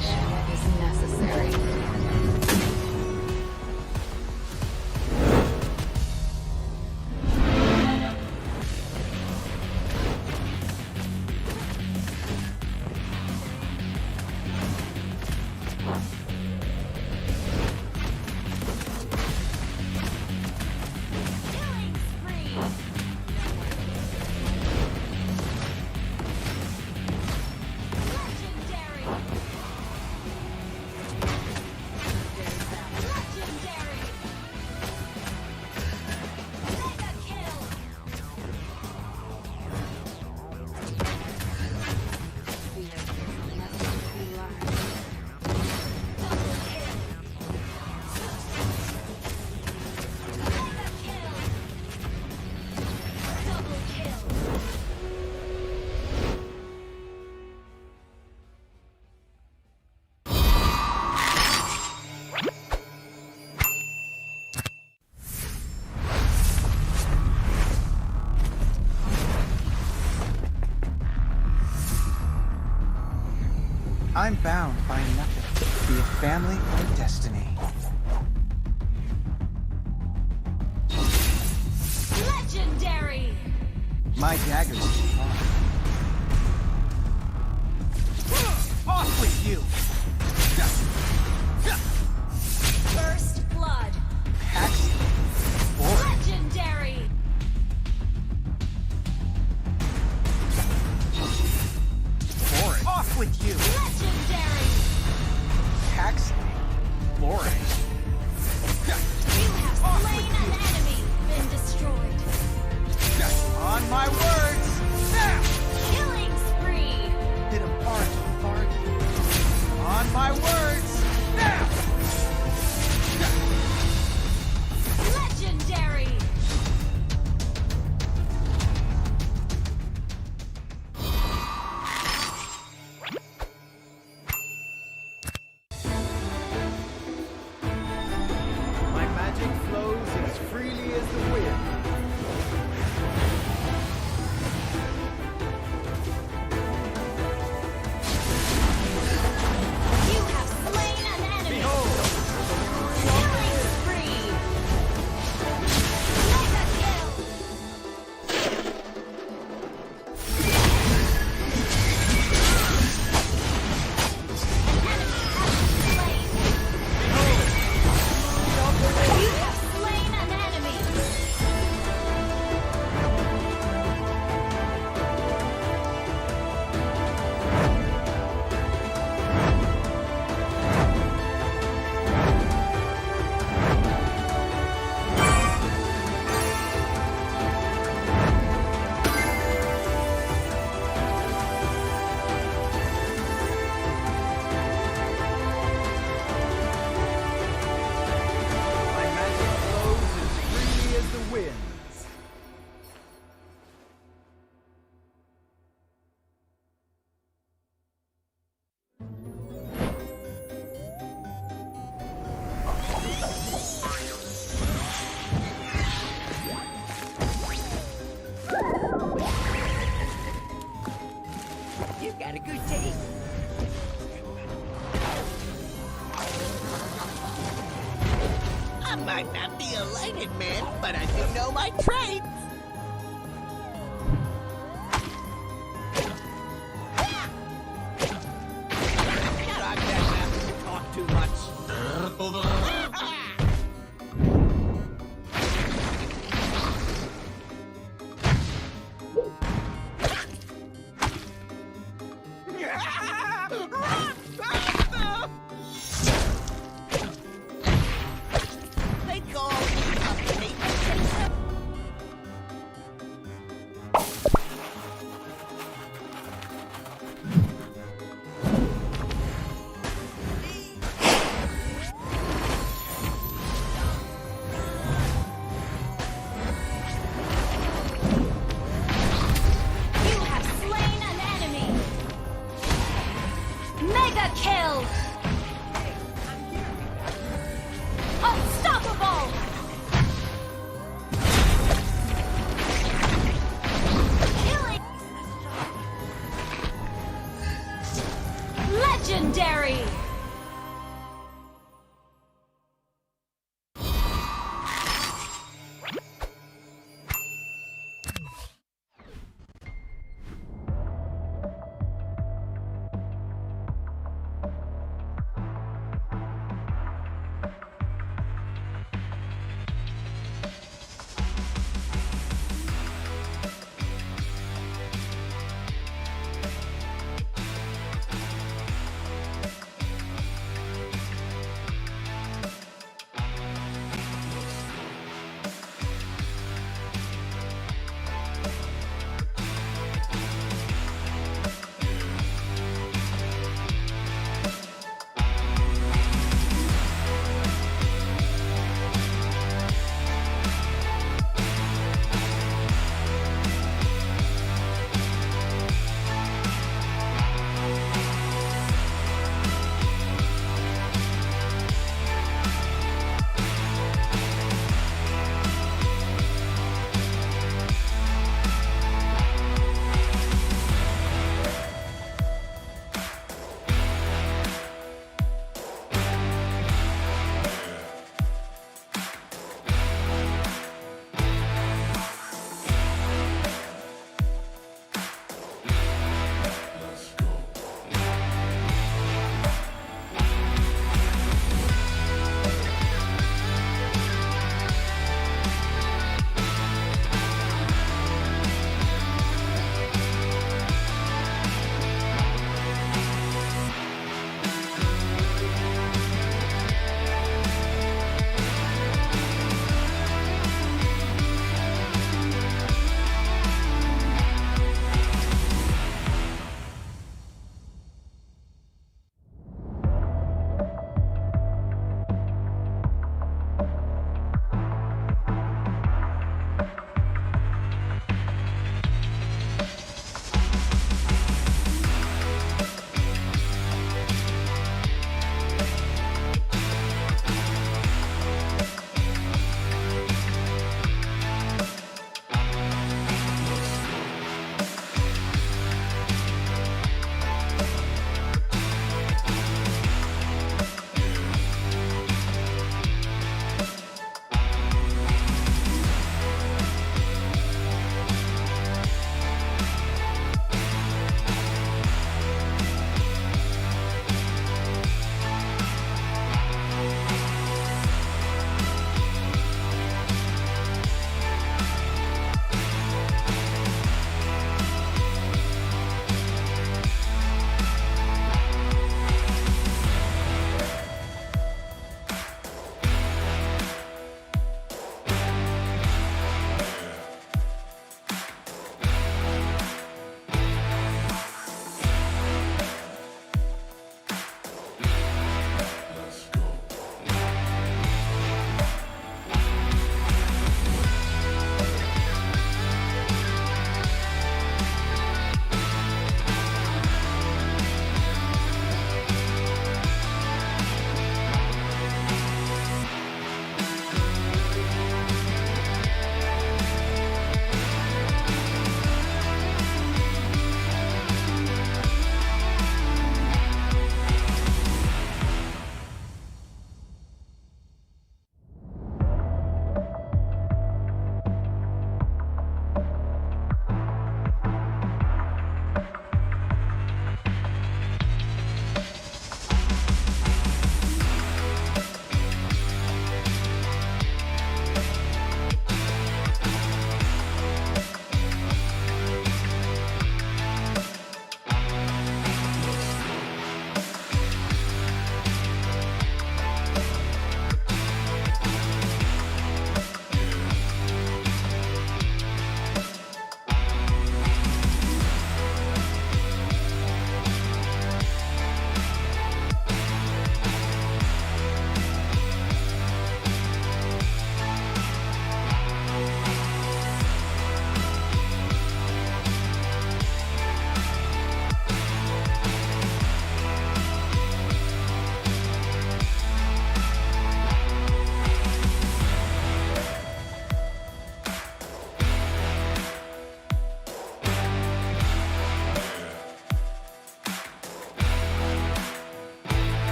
Cooperation is necessary. I'm bound by nothing, be it family or destiny. Legendary! My dagger's too far. Off with you! First blood! Axe? Boring. Legendary! Boring. Off with you! Legendary! Axe? Boring. You have slain an enemy, been destroyed. On my words! Now! Killing spree! Hit him hard. On my words! Now! Legendary! My magic flows as freely as the wind. You have slain an enemy! Killing spree! Mega kill! Enemy has been slain! You have slain an enemy! My magic flows as freely as the winds. You got a good day. I might not be a lighted man, but I do know my trades. Shut up, Dad. You talk too much. They call me a paper chaser.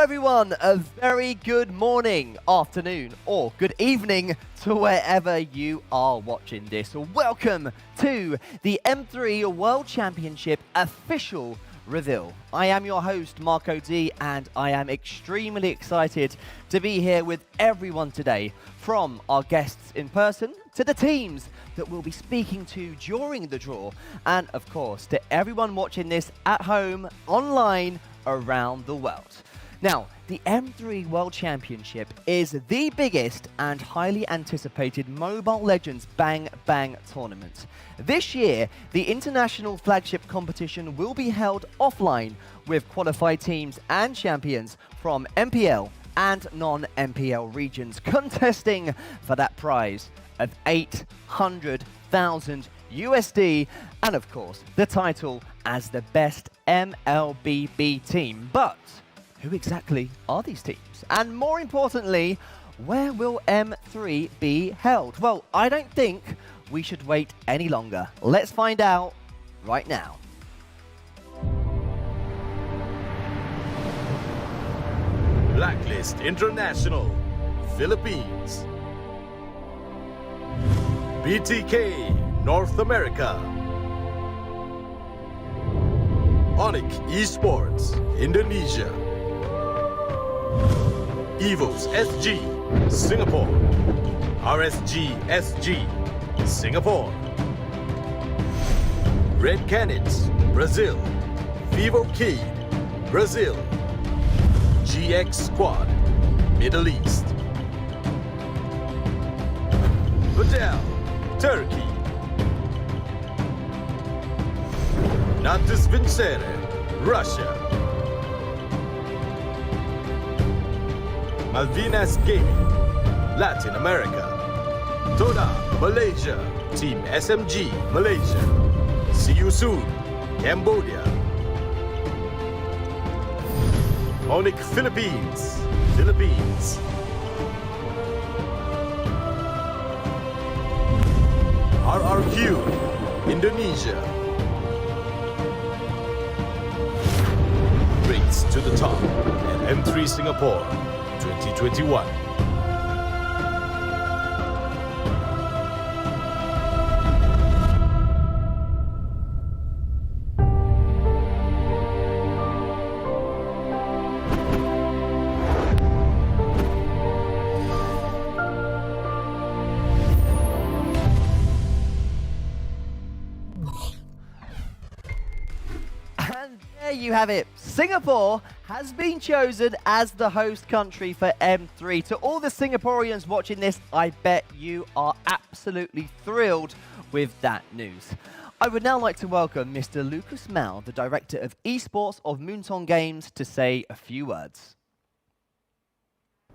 everyone, a very good morning, afternoon or good evening to wherever you are watching this. Welcome to the M3 World Championship official reveal. I am your host, Marco D, and I am extremely excited to be here with everyone today, from our guests in person to the teams that we'll be speaking to during the draw, and of course to everyone watching this at home, online, around the world. Now, the M3 World Championship is the biggest and highly anticipated Mobile Legends Bang Bang tournament. This year, the international flagship competition will be held offline with qualified teams and champions from MPL and non-MPL regions contesting for that prize of 800,000 USD and of course the title as the best Mlbb team. But who exactly are these teams? And more importantly, where will M3 be held? Well, I don't think we should wait any longer. Let's find out right now. Blacklist International, Philippines. BTK, North America. Onyx Esports, Indonesia. Evos SG, Singapore. RSG SG, Singapore. Red Canids, Brazil. Vivo Kid, Brazil. GX Squad, Middle East. Vidal, Turkey. Natus Vincere, Russia. Malvinas Gaming, Latin America. Toda, Malaysia. Team SMG, Malaysia. See you soon, Cambodia. Onyx Philippines, Philippines. RRQ, Indonesia. Race to the top at M3 Singapore 2021. And there you have it. Singapore has been chosen as the host country for M3. To all the Singaporeans watching this, I bet you are absolutely thrilled with that news. I would now like to welcome Mr. Lucas Mao, the Director of Esports of Moonton Games, to say a few words.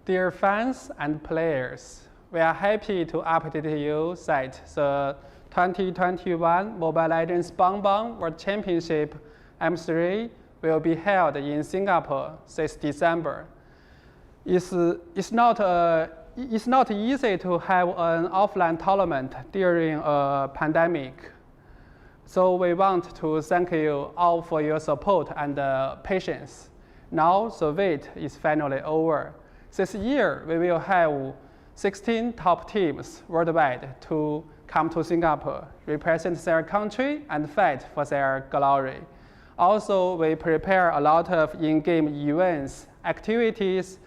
Dear fans and players, we are happy to update you that the 2021 Mobile Legends Bang Bang World Championship M3 will be held in Singapore this December. It's not easy to have an offline tournament during a pandemic. So we want to thank you all for your support and patience. Now the wait is finally over. This year we will have 16 top teams worldwide to come to Singapore, represent their country and fight for their glory. Also, we prepare a lot of in-game events, activities,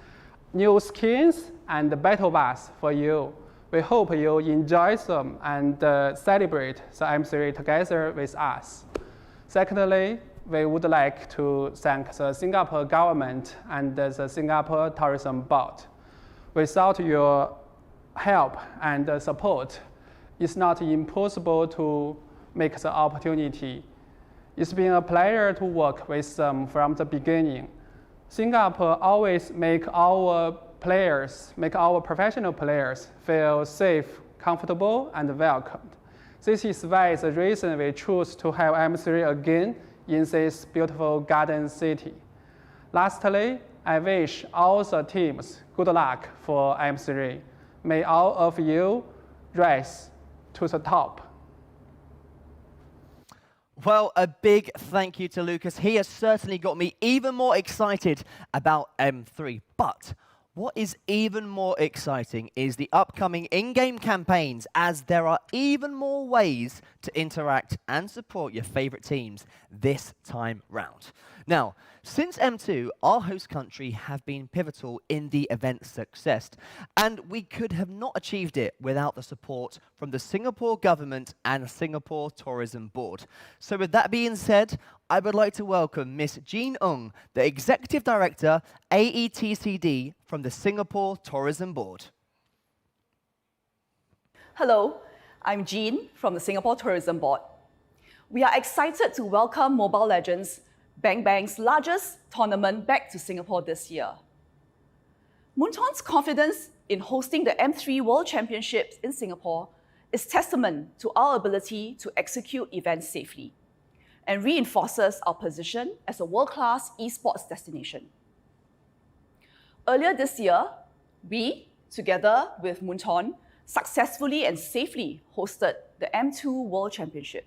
new skins, and battle pass for you. We hope you enjoy them and celebrate the M3 together with us. Secondly, we would like to thank the Singapore government and the Singapore Tourism Board. Without your help and support, it's not impossible to make the opportunity. It's been a pleasure to work with them from the beginning. Singapore always make our professional players feel safe, comfortable, and welcomed. This is why the reason we choose to have M3 again in this beautiful garden city. Lastly, I wish all the teams good luck for M3. May all of you rise to the top. Well, a big thank you to Lucas. He has certainly got me even more excited about M3. But what is even more exciting is the upcoming in-game campaigns, as there are even more ways to interact and support your favorite teams this time round. Now, since M2, our host country have been pivotal in the event's success, and we could have not achieved it without the support from the Singapore government and Singapore Tourism Board. So with that being said, I would like to welcome Miss Jean Ng, the Executive Director, AETCD, from the Singapore Tourism Board. Hello, I'm Jean from the Singapore Tourism Board. We are excited to welcome Mobile Legends, Bang Bang's largest tournament, back to Singapore this year. Moonton's confidence in hosting the M3 World Championships in Singapore is testament to our ability to execute events safely and reinforces our position as a world-class esports destination. Earlier this year, we, together with Moonton, successfully and safely hosted the M2 World Championship.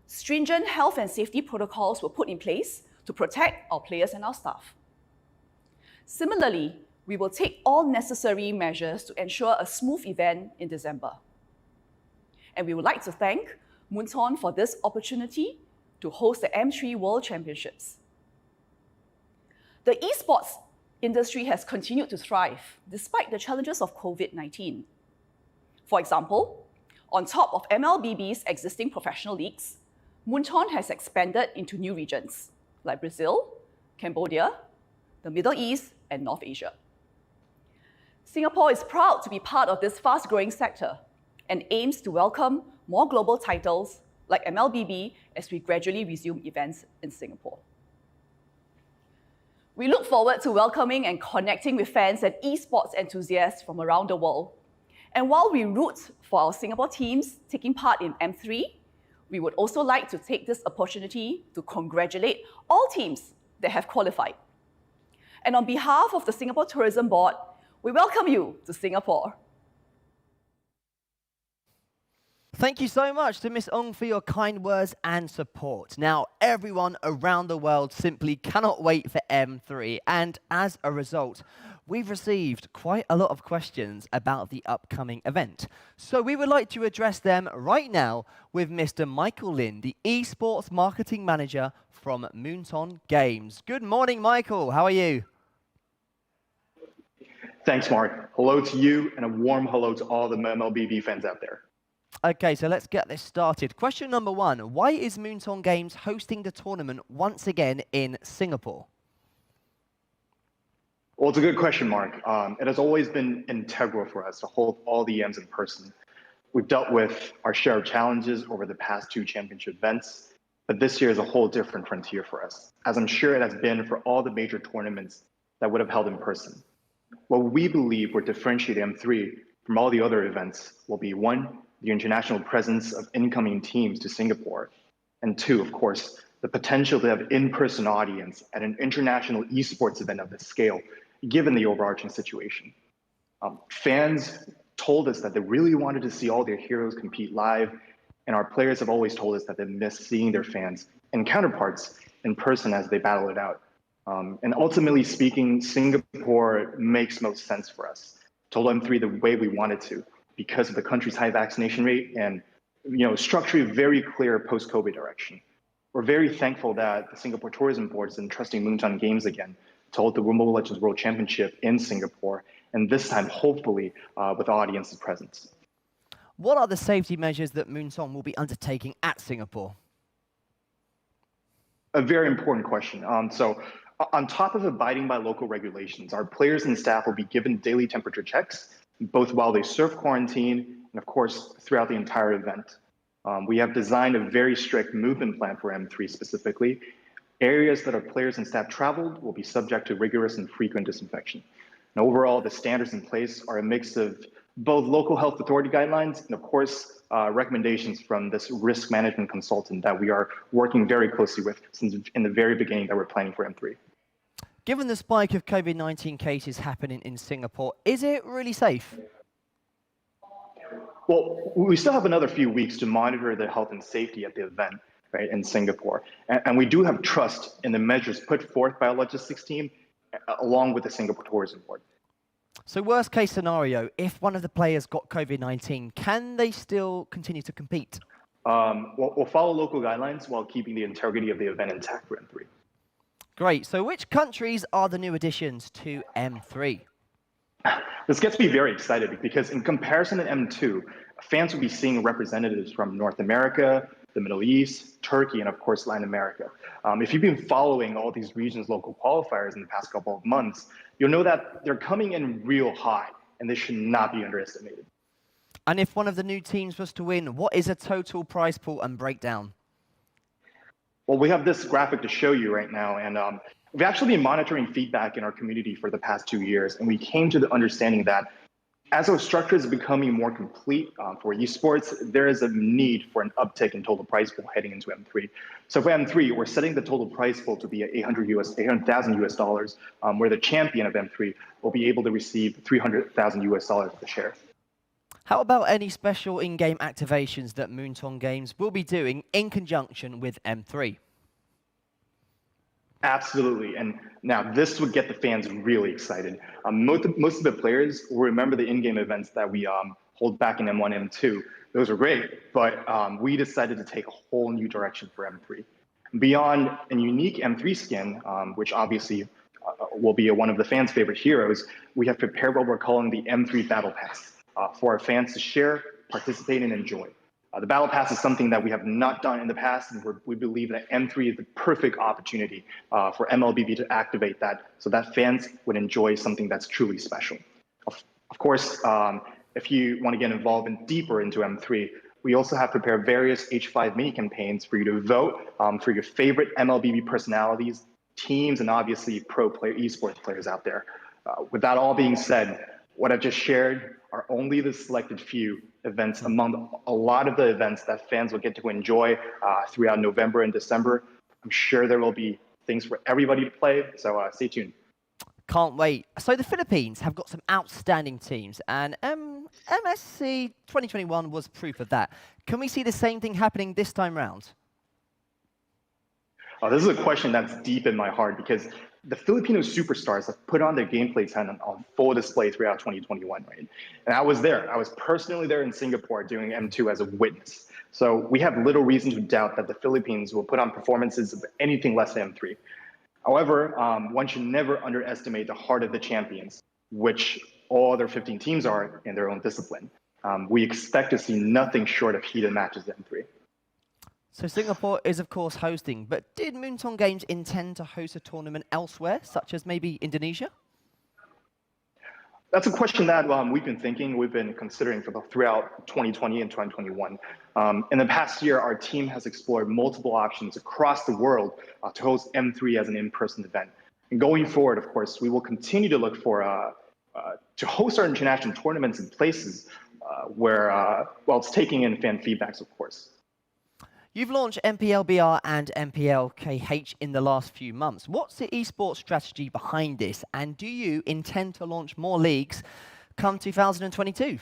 Stringent health and safety protocols were put in place to protect our players and our staff. Similarly, we will take all necessary measures to ensure a smooth event in December. And we would like to thank Moonton for this opportunity to host the M3 World Championships. The esports industry has continued to thrive despite the challenges of COVID-19. For example, on top of Mlbb's existing professional leagues, Moonton has expanded into new regions like Brazil, Cambodia, the Middle East, and North Asia. Singapore is proud to be part of this fast-growing sector and aims to welcome more global titles like Mlbb as we gradually resume events in Singapore. We look forward to welcoming and connecting with fans and esports enthusiasts from around the world. And while we root for our Singapore teams taking part in M3, we would also like to take this opportunity to congratulate all teams that have qualified. And on behalf of the Singapore Tourism Board, we welcome you to Singapore. Thank you so much to Miss Ng for your kind words and support. Now, everyone around the world simply cannot wait for M3, and as a result, we've received quite a lot of questions about the upcoming event. So we would like to address them right now with Mr. Michael Lin, the Esports Marketing Manager from Moonton Games. Good morning, Michael. How are you? Thanks, Mark. Hello to you, and a warm hello to all the Mlbb fans out there. Okay, so let's get this started. Question number one, why is Moonton Games hosting the tournament once again in Singapore? Well, it's a good question, Mark. It has always been integral for us to hold all the EMs in person. We've dealt with our share of challenges over the past two championship events, but this year is a whole different frontier for us, as I'm sure it has been for all the major tournaments that would have held in person. What we believe will differentiate M3 from all the other events will be, one, the international presence of incoming teams to Singapore, and two, of course, the potential to have in-person audience at an international esports event of this scale, given the overarching situation. Fans told us that they really wanted to see all their heroes compete live, and our players have always told us that they miss seeing their fans and counterparts in person as they battle it out. And ultimately speaking, Singapore makes most sense for us to hold M3 the way we wanted to, because of the country's high vaccination rate and structurally very clear post-COVID direction. We're very thankful that the Singapore Tourism Board is entrusting Moonton Games again to hold the Mobile Legends World Championship in Singapore, and this time, hopefully, with audience's presence. What are the safety measures that Moonton will be undertaking at Singapore? A very important question. So on top of abiding by local regulations, our players and staff will be given daily temperature checks, both while they serve quarantine and, of course, throughout the entire event. We have designed a very strict movement plan for M3 specifically. Areas that our players and staff traveled will be subject to rigorous and frequent disinfection. And overall, the standards in place are a mix of both local health authority guidelines and, of course, recommendations from this risk management consultant that we are working very closely with since in the very beginning that we're planning for M3. Given the spike of COVID-19 cases happening in Singapore, is it really safe? Well, we still have another few weeks to monitor the health and safety at the event. right, in Singapore. And we do have trust in the measures put forth by our logistics team, along with the Singapore Tourism Board. So worst case scenario, if one of the players got COVID-19, can they still continue to compete? We'll follow local guidelines while keeping the integrity of the event intact for M3. Great. So which countries are the new additions to M3? This gets me very excited because in comparison to M2, fans will be seeing representatives from North America, the Middle East, Turkey, and of course, Latin America. If you've been following all these regions' local qualifiers in the past couple of months, you'll know that they're coming in real high, and they should not be underestimated. And if one of the new teams was to win, what is a total prize pool and breakdown? Well, we have this graphic to show you right now, and we've actually been monitoring feedback in our community for the past 2 years, and we came to the understanding that as our structure is becoming more complete for esports, there is a need for an uptick in total prize pool heading into M3. So for M3, we're setting the total prize pool to be at $800,000 US dollars, where the champion of M3 will be able to receive $300,000 US dollars of the share. How about any special in-game activations that Moonton Games will be doing in conjunction with M3? Absolutely, and now this would get the fans really excited. Most of the players will remember the in-game events that we hold back in M1, M2. Those were great, but we decided to take a whole new direction for M3. Beyond a unique M3 skin, which obviously will be one of the fans' favorite heroes, we have prepared what we're calling the M3 Battle Pass for our fans to share, participate, and enjoy. The Battle Pass is something that we have not done in the past, and we believe that M3 is the perfect opportunity for Mlbb to activate that so that fans would enjoy something that's truly special. Of course, if you want to get involved deeper into M3, we also have prepared various H5 mini campaigns for you to vote for your favorite Mlbb personalities, teams, and obviously esports players out there. With that all being said, what I've just shared are only the selected few events among a lot of the events that fans will get to enjoy throughout November and December. I'm sure there will be things for everybody to play, so stay tuned. Can't wait. So the Philippines have got some outstanding teams, and MSC 2021 was proof of that. Can we see the same thing happening this time round? This is a question that's deep in my heart because the Filipino superstars have put on their gameplay talent on full display throughout 2021, right? And I was there. I was personally there in Singapore doing M2 as a witness. So we have little reason to doubt that the Philippines will put on performances of anything less than M3. However, one should never underestimate the heart of the champions, which all their 15 teams are in their own discipline. We expect to see nothing short of heated matches in M3. So Singapore is, of course, hosting, but did Moonton Games intend to host a tournament elsewhere, such as maybe Indonesia? That's a question that we've been considering throughout 2020 and 2021. In the past year, our team has explored multiple options across the world to host M3 as an in-person event. And going forward, of course, we will continue to look for to host our international tournaments in places where it's taking in fan feedbacks, of course. You've launched MPLBR and MPLKH in the last few months. What's the esports strategy behind this? And do you intend to launch more leagues come 2022?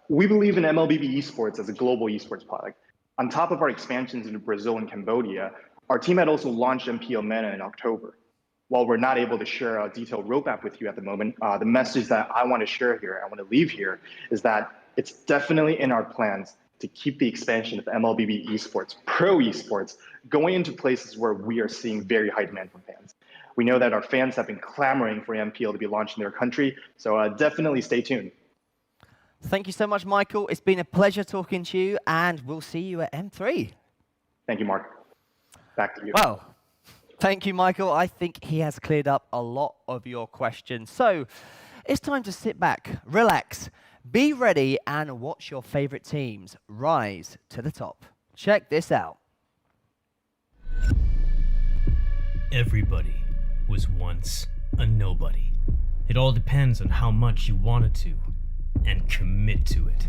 We believe in Mlbb Esports as a global esports product. On top of our expansions into Brazil and Cambodia, our team had also launched MPL MENA in October. While we're not able to share a detailed roadmap with you at the moment, the message that I want to share here, I want to leave here, is that it's definitely in our plans to keep the expansion of Mlbb Esports, pro esports, going into places where we are seeing very high demand from fans. We know that our fans have been clamoring for MPL to be launched in their country, so definitely stay tuned. Thank you so much, Michael. It's been a pleasure talking to you, and we'll see you at M3. Thank you, Mark. Back to you. Well, thank you, Michael. I think he has cleared up a lot of your questions. So it's time to sit back, relax, be ready, and watch your favorite teams rise to the top. Check this out. Everybody was once a nobody. It all depends on how much you wanted to and commit to it.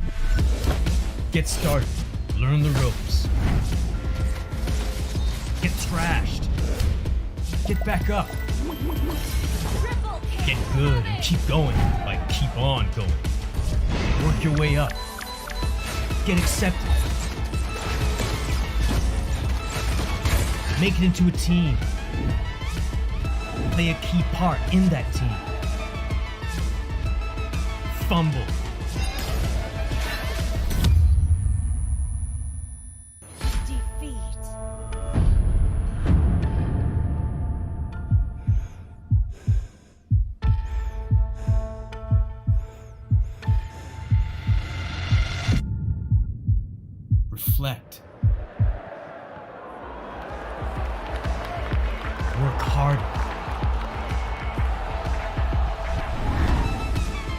Get started, learn the ropes, get trashed, get back up, get good and keep going, keep on going. Work your way up. Get accepted. Make it into a team. Play a key part in that team. Fumble. Defeat. Reflect. Work harder.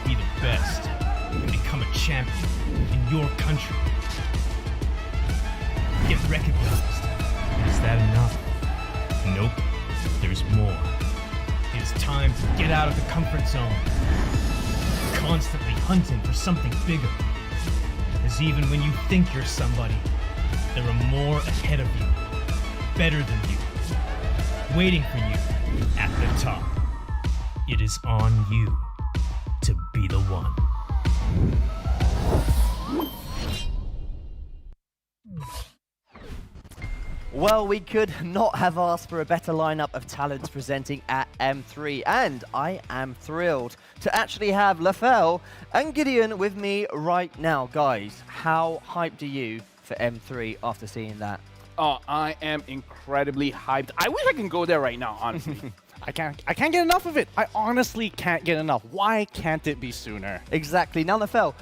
Be the best and become a champion in your country. Get recognized. Is that enough? Nope. There's more. It's time to get out of the comfort zone. Constantly hunting for something bigger. Because even when you think you're somebody, there are more ahead of you, better than you, waiting for you at the top. It is on you to be the one. Well, we could not have asked for a better lineup of talents presenting at M3, and I am thrilled to actually have Lafelle and Gideon with me right now. Guys, how hyped are you for M3 after seeing that? Oh, I am incredibly hyped. I wish I can go there right now, honestly. I can't get enough of it. I honestly can't get enough. Why can't it be sooner? Exactly. Now, Lafelle,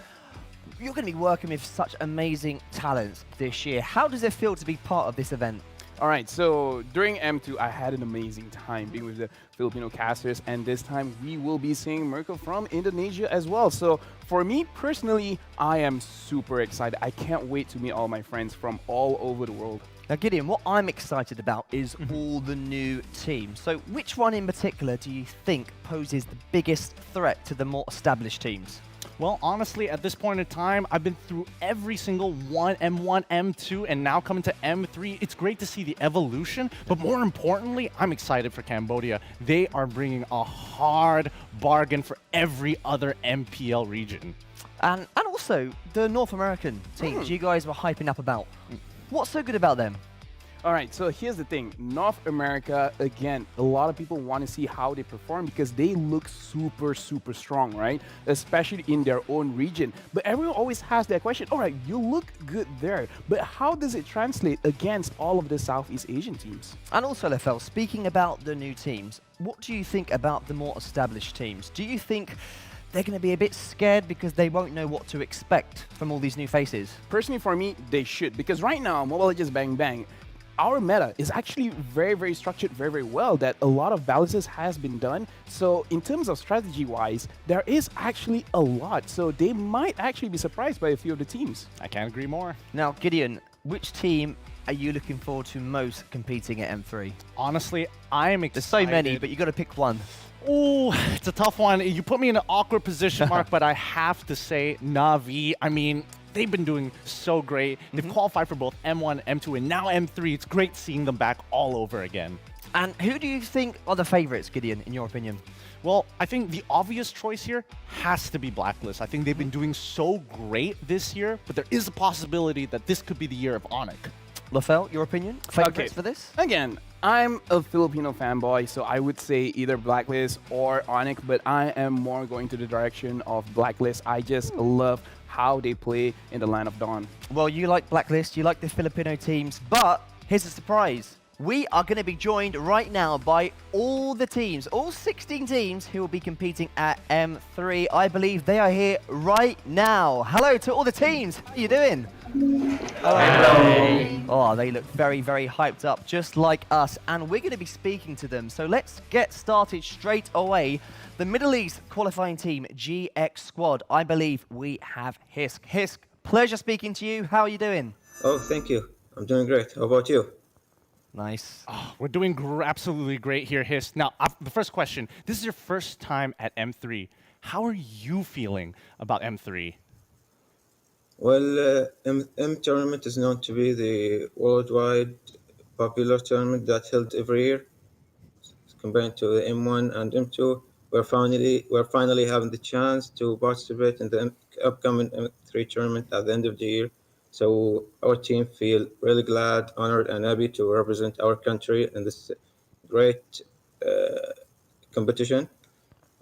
you're going to be working with such amazing talents this year. How does it feel to be part of this event? All right, so during M2, I had an amazing time being with the Filipino casters, and this time we will be seeing Mirko from Indonesia as well. So for me personally, I am super excited. I can't wait to meet all my friends from all over the world. Now, Gideon, what I'm excited about is all the new teams. So which one in particular do you think poses the biggest threat to the more established teams? Well, honestly, at this point in time, I've been through every single one, M1, M2, and now coming to M3. It's great to see the evolution, but more importantly, I'm excited for Cambodia. They are bringing a hard bargain for every other MPL region. And also the North American teams you guys were hyping up about. What's so good about them? All right, so here's the thing. North America, again, a lot of people want to see how they perform because they look super, super strong, right? Especially in their own region. But everyone always has that question, all right, you look good there, but how does it translate against all of the Southeast Asian teams? And also, Lafelle, speaking about the new teams, what do you think about the more established teams? Do you think they're going to be a bit scared because they won't know what to expect from all these new faces? Personally, for me, they should, because right now, Mobile Legends Bang Bang, our meta is actually very, very structured, very, very well, that a lot of balances has been done. So in terms of strategy-wise, there is actually a lot. So they might actually be surprised by a few of the teams. I can't agree more. Now, Gideon, which team are you looking forward to most competing at M3? Honestly, I am excited. There's so many, but you got to pick one. Oh, it's a tough one. You put me in an awkward position, Mark, but I have to say Na'Vi. I mean, they've been doing so great. They've qualified for both M1, M2, and now M3. It's great seeing them back all over again. And who do you think are the favorites, Gideon, in your opinion? Well, I think the obvious choice here has to be Blacklist. I think they've been doing so great this year, but there is a possibility that this could be the year of Onyx. Lafelle, your opinion? Favorites for this? Again, I'm a Filipino fanboy, so I would say either Blacklist or Onyx, but I am more going to the direction of Blacklist. I just love how they play in the Land of Dawn. Well, you like Blacklist, you like the Filipino teams, but here's a surprise. We are going to be joined right now by all the teams, all 16 teams who will be competing at M3. I believe they are here right now. Hello to all the teams. How are you doing? Hello. Oh, they look very, very hyped up, just like us, and we're going to be speaking to them. So let's get started straight away. The Middle East qualifying team, GX Squad. I believe we have Hisk. Hisk, pleasure speaking to you. How are you doing? Oh, thank you. I'm doing great. How about you? Nice. Oh, we're doing absolutely great here, Hiss. Now, the first question. This is your first time at M3. How are you feeling about M3? Well, M tournament is known to be the worldwide popular tournament that held every year. Compared to the M1 and M2, we're finally having the chance to participate in the upcoming M3 tournament at the end of the year. So our team feel really glad, honored, and happy to represent our country in this great competition.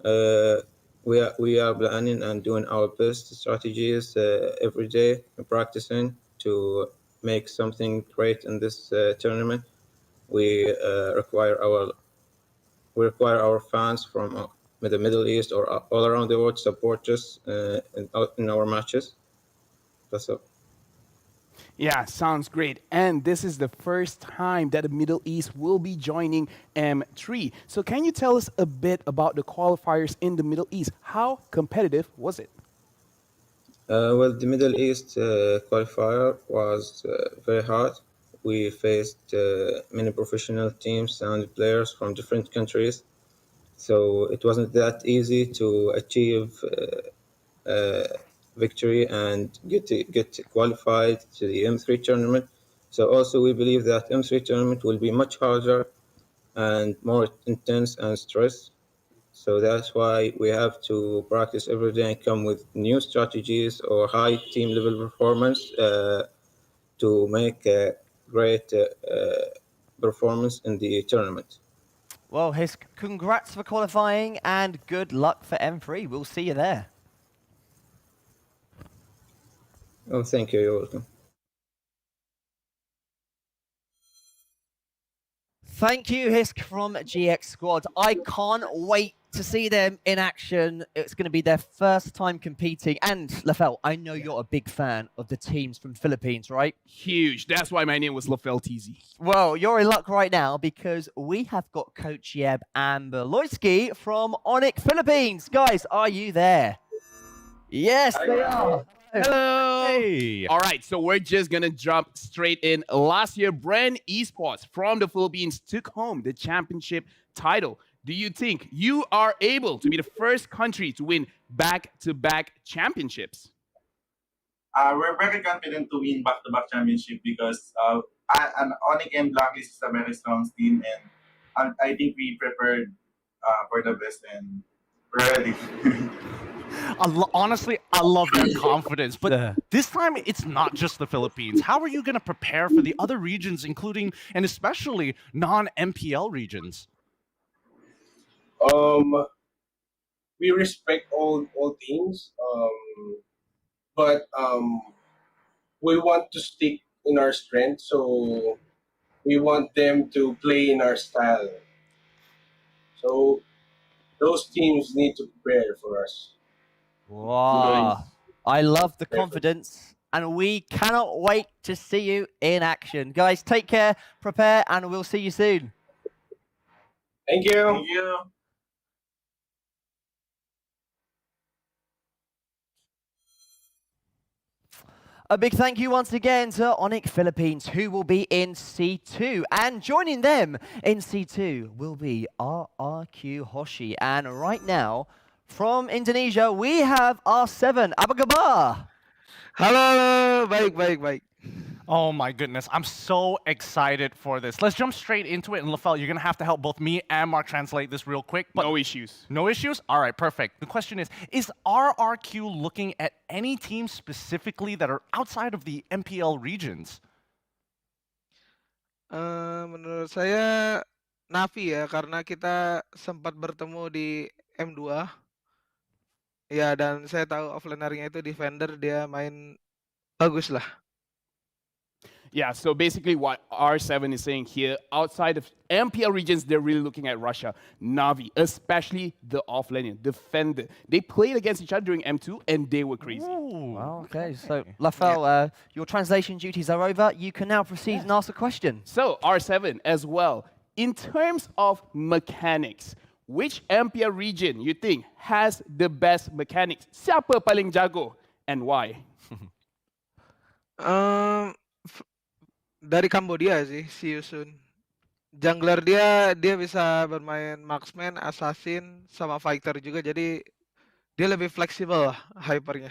We are planning and doing our best strategies every day, and practicing to make something great in this tournament. We require our fans from the Middle East or all around the world to support us in our matches. That's all. Yeah, sounds great. And this is the first time that the Middle East will be joining M3. So can you tell us a bit about the qualifiers in the Middle East? How competitive was it? Well, the Middle East qualifier was very hard. We faced many professional teams and players from different countries, so it wasn't that easy to achieve victory and get qualified to the M3 tournament. So also we believe that M3 tournament will be much harder and more intense and stress. So that's why we have to practice every day and come with new strategies or high team level performance to make a great performance in the tournament. Well, Hisk, congrats for qualifying and good luck for M3. We'll see you there. Oh, thank you. You're welcome. Thank you, Hisk from GX Squad. I can't wait to see them in action. It's going to be their first time competing. And, Lafel, I know you're a big fan of the teams from Philippines, right? Huge. That's why my name was Lafel TZ. Well, you're in luck right now because we have got Coach Yeb and Beloyski from Onyx Philippines. Guys, are you there? Yes, they are. Hello. Hey. All right, so we're just going to jump straight in. Last year, Brand Esports from the Philippines took home the championship title. Do you think you are able to be the first country to win back-to-back championships? We're very confident to win back-to-back championship because Onyx and Blacklist is a very strong team, and I think we prepared for the best and we're ready. Honestly, I love that confidence. But this time, it's not just the Philippines. How are you going to prepare for the other regions, including and especially non-MPL regions? We respect all teams, but we want to stick in our strength. So we want them to play in our style. So those teams need to prepare for us. Wow. I love the confidence, and we cannot wait to see you in action. Guys, take care, prepare, and we'll see you soon. Thank you. Thank you. A big thank you once again to Onyx Philippines, who will be in C2. And joining them in C2 will be RRQ Hoshi. And right now, from Indonesia, we have R7, Abagabar. Halo, baik. Oh my goodness, I'm so excited for this. Let's jump straight into it. And Lafel, you're going to have to help both me and Mark translate this real quick. But no issues. No issues? All right, perfect. The question is RRQ looking at any teams specifically that are outside of the MPL regions? Menurut saya Navi ya, karena kita sempat bertemu di M2. Ya, dan saya tahu offlanernya itu defender, dia main bagus lah. Yeah, so basically what R7 is saying here, outside of MPL regions, they're really looking at Russia. Navi, especially the offlaner, defender. They played against each other during M2, and they were crazy. Well, okay, so Lafel, your translation duties are over. You can now proceed and ask a question. So R7 as well. In terms of mechanics, which MPL region you think has the best mechanics? Siapa paling jago and why? Dari Kambodia sih, si Yusun. Jungler dia bisa bermain marksman, assassin, sama fighter juga, jadi dia lebih fleksibel lah hypernya.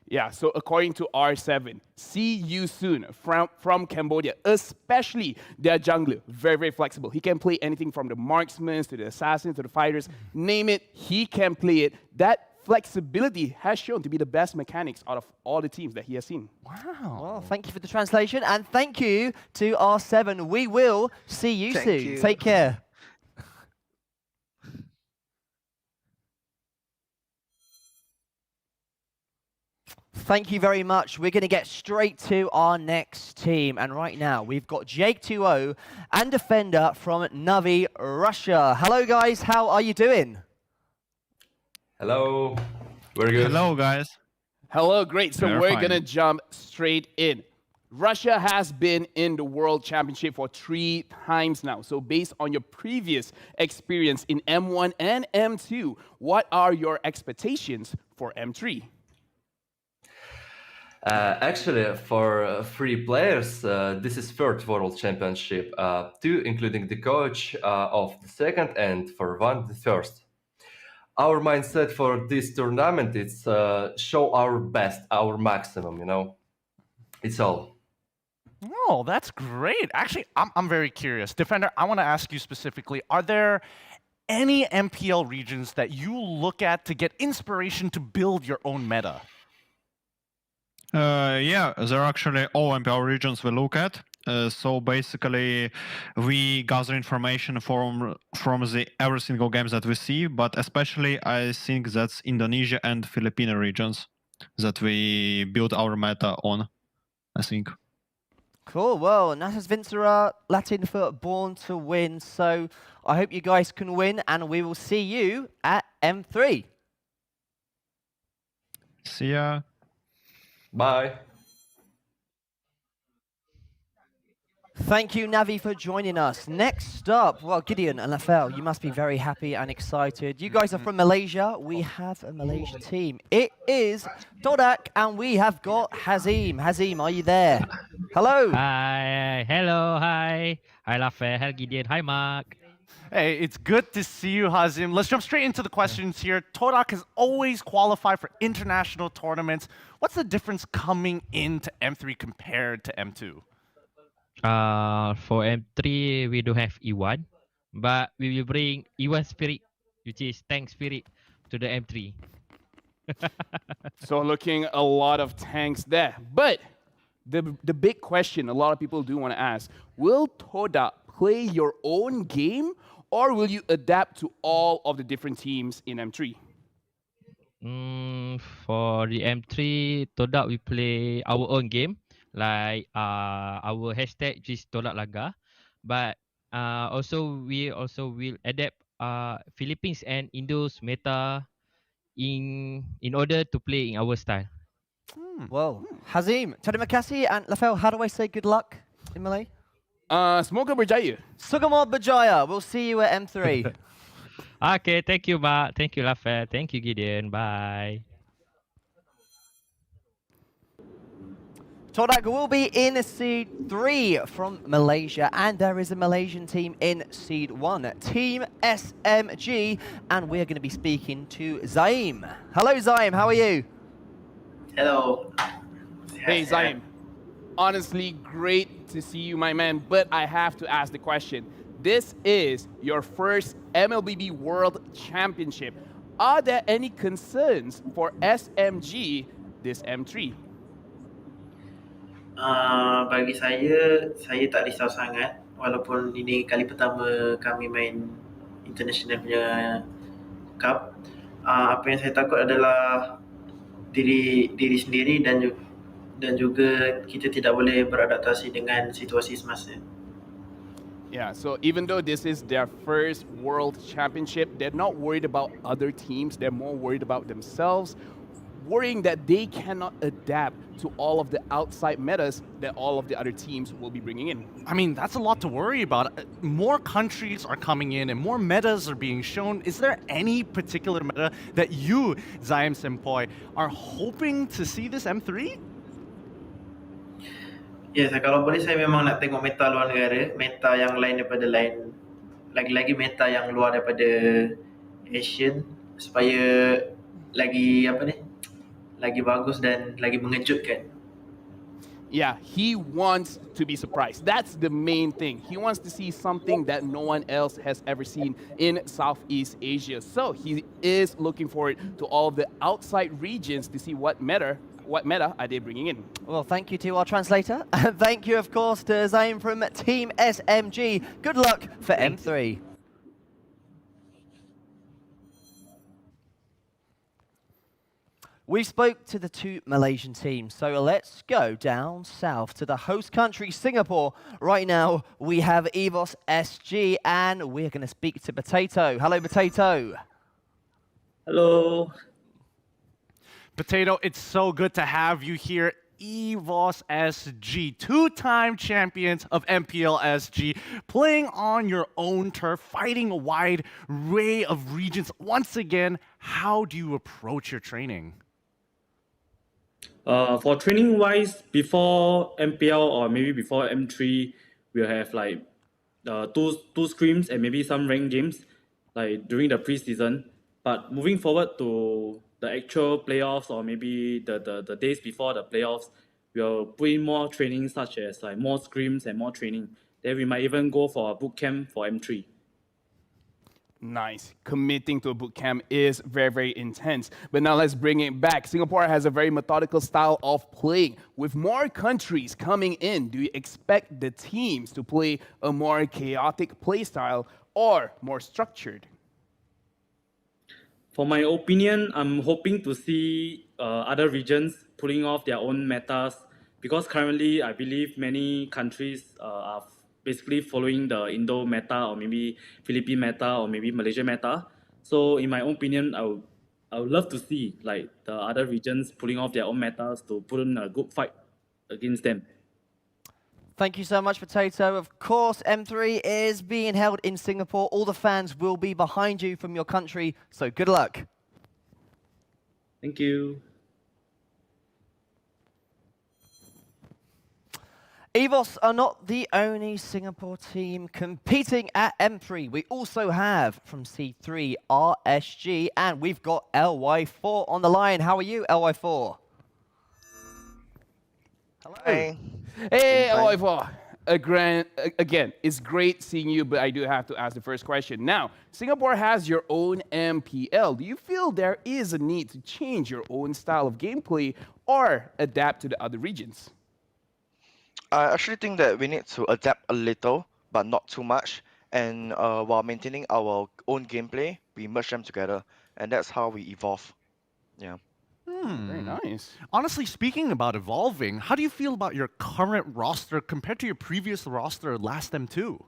Yeah, so according to R7, see you soon from Cambodia, especially their jungler, very, very flexible. He can play anything from the marksmen to the assassins to the fighters, name it, he can play it. That flexibility has shown to be the best mechanics out of all the teams that he has seen. Wow. Well, thank you for the translation, and thank you to R7. We will see you Thank soon. you. Take care. Thank you very much. We're going to get straight to our next team. And right now, we've got Jake 2-0 and Defender from Navi, Russia. Hello, guys. How are you doing? Hello. Very good. Hello, guys. Hello, great. So We're we're fine. going to jump straight in. Russia has been in the World Championship for 3 times now. So based on your previous experience in M1 and M2, what are your expectations for M3? Actually, for 3 players, this is third World Championship, 2 including the coach of the second, and for 1 the first. Our mindset for this tournament is show our best, our maximum, you know. It's all. Oh, that's great. Actually, I'm very curious. Defender, I want to ask you specifically, are there any MPL regions that you look at to get inspiration to build your own meta? Yeah, there are actually all MPL regions we look at. So basically, we gather information from the every single games that we see, but especially I think that's Indonesia and Filipino regions that we build our meta on, I think. Cool. Well, Natas Vincera, Latin for Born to Win. So I hope you guys can win, and we will see you at M3. See ya. Bye. Thank you, Navi, for joining us. Next up, well, Gideon and Lafel, you must be very happy and excited. You guys are from Malaysia. We have a Malaysian team. It is Dodak, and we have got Hazim. Hazim, are you there? Hello. Hi. Hello. Hi. Hi, Lafel. Hi, Gideon. Hi, Mark. Hey, it's good to see you, Hazim. Let's jump straight into the questions here. Todak has always qualified for international tournaments. What's the difference coming into M3 compared to M2? For M3, we don't have E1, but we will bring E1 Spirit, which is Tank Spirit, to the M3. So looking a lot of tanks there. But the big question a lot of people do want to ask, will Todak play your own game, or will you adapt to all of the different teams in M3? For the M3, Todak we play our own game, like our hashtag which is Todak Laga, but we also will adapt Philippines and Indo's meta in order to play in our style. Well, Hazim, terima kasih, and Lafel, how do I say good luck in Malay? Semoga berjaya. Sugamo Bajaya. We'll see you at M3. Okay, thank you, Mark. Thank you, Lafayette. Thank you, Gideon. Bye. Todak will be in Seed 3 from Malaysia, and there is a Malaysian team in Seed 1, Team SMG, and we're going to be speaking to Zaim. Hello, Zaim. How are you? Hello. Hey, Zaim. Honestly, great to see you, my man, but I have to ask the question. This is your first Mlbb World Championship. Are there any concerns for SMG this M3? Bagi saya tak risau sangat. Walaupun ini kali pertama kami main international punya cup. Apa yang saya takut adalah diri sendiri dan juga kita tidak boleh beradaptasi dengan situasi semasa. Yeah, so even though this is their first World Championship, they're not worried about other teams. They're more worried about themselves, worrying that they cannot adapt to all of the outside metas that all of the other teams will be bringing in. I mean, that's a lot to worry about. More countries are coming in and more metas are being shown. Is there any particular meta that you, Zaim Senpai, are hoping to see this M3? Ya, kalau boleh saya memang nak tengok meta luar negara, meta yang lain daripada lain, lagi-lagi meta yang luar daripada Asian supaya lagi lagi bagus dan lagi mengejutkan. Yeah, he wants to be surprised. That's the main thing. He wants to see something that no one else has ever seen in Southeast Asia. So he is looking forward to all of the outside regions to see what meta are they bringing in. Well, thank you to our translator. And thank you, of course, to Zayn from Team SMG. Good luck for M3. We spoke to the two Malaysian teams, so let's go down south to the host country, Singapore. Right now, we have EVOS SG, and we're going to speak to Potato. Hello, Potato. Hello. Potato, it's so good to have you here. EVOS SG, two-time champions of MPL SG, playing on your own turf, fighting a wide array of regions. Once again, how do you approach your training? For training wise, before MPL or maybe before M3, we'll have like two scrims and maybe some ranked games like during the preseason. But moving forward to the actual playoffs or maybe the days before the playoffs, we'll put in more training such as like more scrims and more training. Then we might even go for a boot camp for M3. Nice. Committing to a boot camp is very, very intense. But now let's bring it back. Singapore has a very methodical style of playing. With more countries coming in, do you expect the teams to play a more chaotic play style or more structured? For my opinion, I'm hoping to see other regions pulling off their own metas because currently I believe many countries are basically following the Indo meta or maybe Philippine meta or maybe Malaysia meta. So in my own opinion, I would love to see like the other regions pulling off their own metas to put in a good fight against them. Thank you so much, Potato. Of course, M3 is being held in Singapore. All the fans will be behind you from your country, so good luck. Thank you. EVOS are not the only Singapore team competing at M3. We also have from C3 RSG, and we've got LY4 on the line. How are you, LY4? Hello. Hi. Hey, LY4. Again, it's great seeing you, but I do have to ask the first question. Now, Singapore has your own MPL. Do you feel there is a need to change your own style of gameplay or adapt to the other regions? I actually think that we need to adapt a little, but not too much. And while maintaining our own gameplay, we merge them together. And that's how we evolve. Yeah. Very nice. Honestly, speaking about evolving, how do you feel about your current roster compared to your previous roster last M2?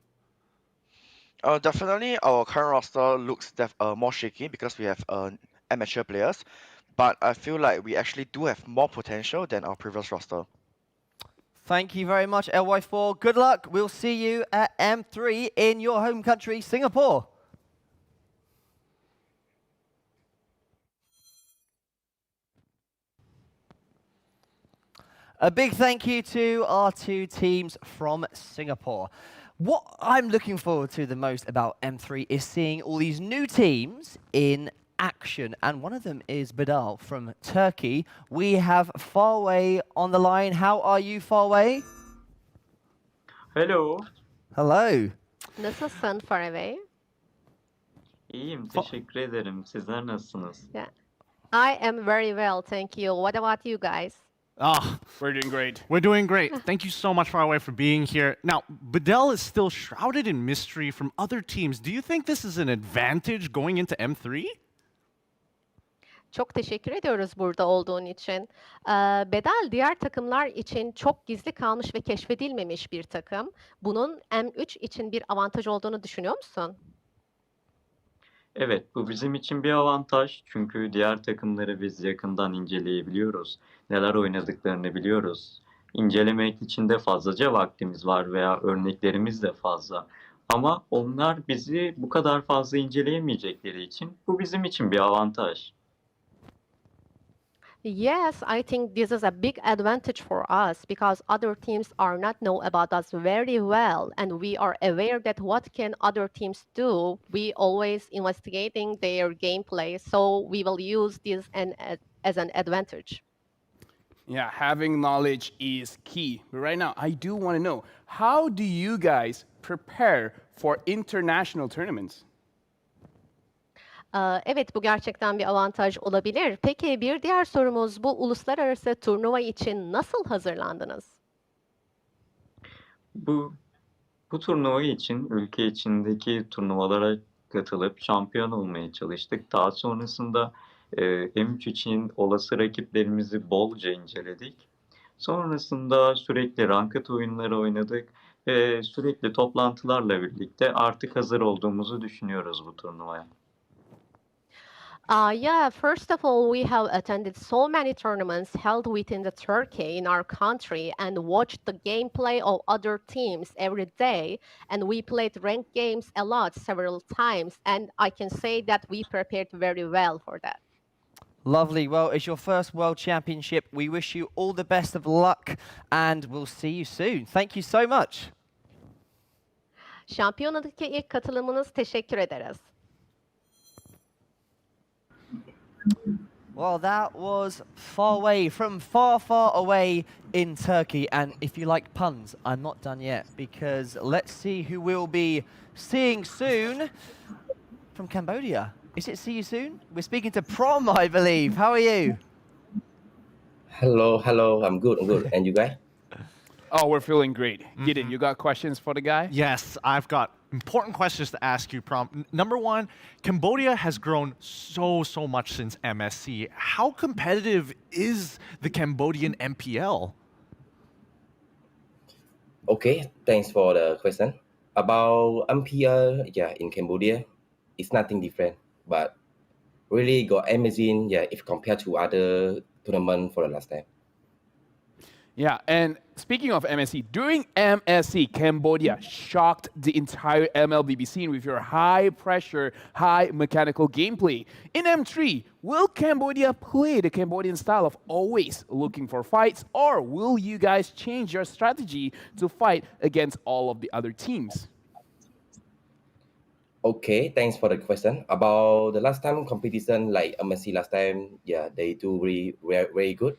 Definitely, our current roster looks more shaky because we have amateur players. But I feel like we actually do have more potential than our previous roster. Thank you very much, LY4. Good luck. We'll see you at M3 in your home country, Singapore. A big thank you to our two teams from Singapore. What I'm looking forward to the most about M3 is seeing all these new teams in action, and one of them is Badal from Turkey. We have Farway on the line. How are you, Farway? Hello. Hello. Nasılsın Farway? İyiyim, teşekkür ederim. Sizler nasılsınız? Yeah. I am very well, thank you. What about you guys? We're doing great. We're doing great. Thank you so much, Farway, for being here. Now, Badal is still shrouded in mystery from other teams. Do you think this is an advantage going into M3? Çok teşekkür ediyoruz burada olduğun için. Bedel diğer takımlar için çok gizli kalmış ve keşfedilmemiş bir takım. Bunun M3 için bir avantaj olduğunu düşünüyor musun? Evet, bu bizim için bir avantaj çünkü diğer takımları biz yakından inceleyebiliyoruz. Neler oynadıklarını biliyoruz. İncelemek için de fazlaca vaktimiz var veya örneklerimiz de fazla. Ama onlar bizi bu kadar fazla inceleyemeyecekleri için bu bizim için bir avantaj. Yes, I think this is a big advantage for us because other teams are not know about us very well, and we are aware that what can other teams do. We always investigating their gameplay, so we will use this as an advantage. Yeah, having knowledge is key. But right now, I do want to know, how do you guys prepare for international tournaments? Evet, bu gerçekten bir avantaj olabilir. Peki bir diğer sorumuz, bu uluslararası turnuva için nasıl hazırlandınız? Bu Bu turnuva için ülke içindeki turnuvalara katılıp şampiyon olmaya çalıştık. Daha sonrasında M3 için olası rakiplerimizi bolca inceledik. Sonrasında sürekli ranked oyunları oynadık ve sürekli toplantılarla birlikte artık hazır olduğumuzu düşünüyoruz bu turnuvaya. Yeah, first of all, we have attended so many tournaments held within the Turkey in our country and watched the gameplay of other teams every day. And we played ranked games a lot, several times. And I can say that we prepared very well for that. Lovely. Well, it's your first World Championship. We wish you all the best of luck and we'll see you soon. Thank you so much. Şampiyonadaki ilk katılımınız, teşekkür ederiz. Well, that was far away, from far, far away in Turkey. And if you like puns, I'm not done yet, because let's see who we'll be seeing soon from Cambodia. Is it see you soon? We're speaking to Prom, I believe. How are you? Hello, I'm good. And you guys? Oh, we're feeling great. Gideon, you got questions for the guy? Yes, I've got important questions to ask you, Prom. Number one, Cambodia has grown so much since MSC. How competitive is the Cambodian MPL? Okay, thanks for the question. About MPL, in Cambodia, it's nothing different, but really got amazing, if compared to other tournament for the last time. Yeah, and speaking of MSC, during MSC, Cambodia shocked the entire Mlbb scene with your high pressure, high mechanical gameplay. In M3, will Cambodia play the Cambodian style of always looking for fights, or will you guys change your strategy to fight against all of the other teams? Okay, thanks for the question. About the last time competition, like MSC last time, they do very good.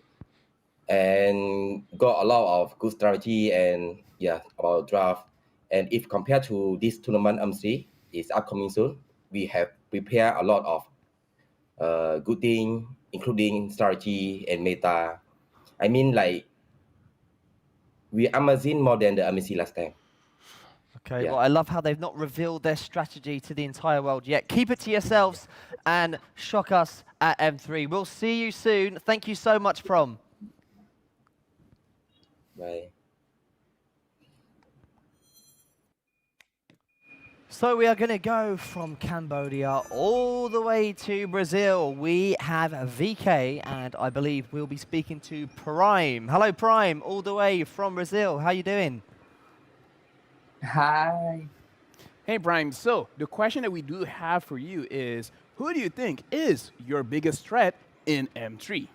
And got a lot of good strategy and about draft. And if compared to this tournament MC is upcoming soon, we have prepared a lot of good thing, including strategy and meta. I mean, like we amazing more than the MSC last time. Okay, well, I love how they've not revealed their strategy to the entire world yet. Keep it to yourselves and shock us at M3. We'll see you soon. Thank you so much, Prom. Bye. So we are going to go from Cambodia all the way to Brazil. We have VK, and I believe we'll be speaking to Prime. Hello, Prime, all the way from Brazil. How you doing? Hi. Hey, Prime. So the question that we do have for you is, who do you think is your biggest threat in M3?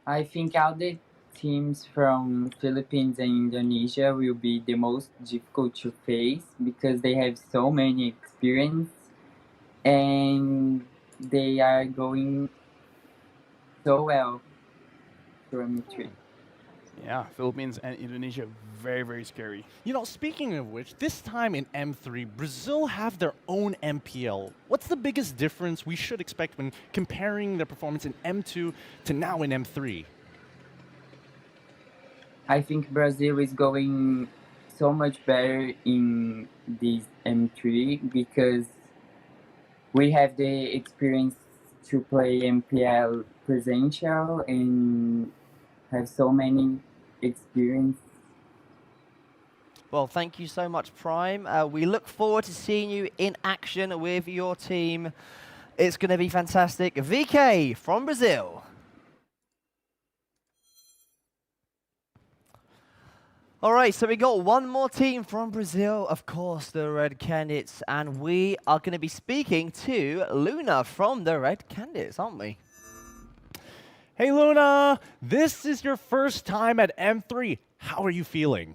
I think all the teams from Philippines and Indonesia will be the most difficult to face because they have so many experience and they are going so well through M3. Yeah, Philippines and Indonesia, very, very scary. You know, speaking of which, this time in M3, Brazil have their own MPL. What's the biggest difference we should expect when comparing their performance in M2 to now in M3? I think Brazil is going so much better in this M3 because we have the experience to play MPL presential and have so many experience. Well, thank you so much, Prime. We look forward to seeing you in action with your team. It's going to be fantastic. VK from Brazil. All right, so we got one more team from Brazil, of course, the Red Candidates, and we are going to be speaking to Luna from the Red Candidates, aren't we? Hey, Luna, this is your first time at M3. How are you feeling?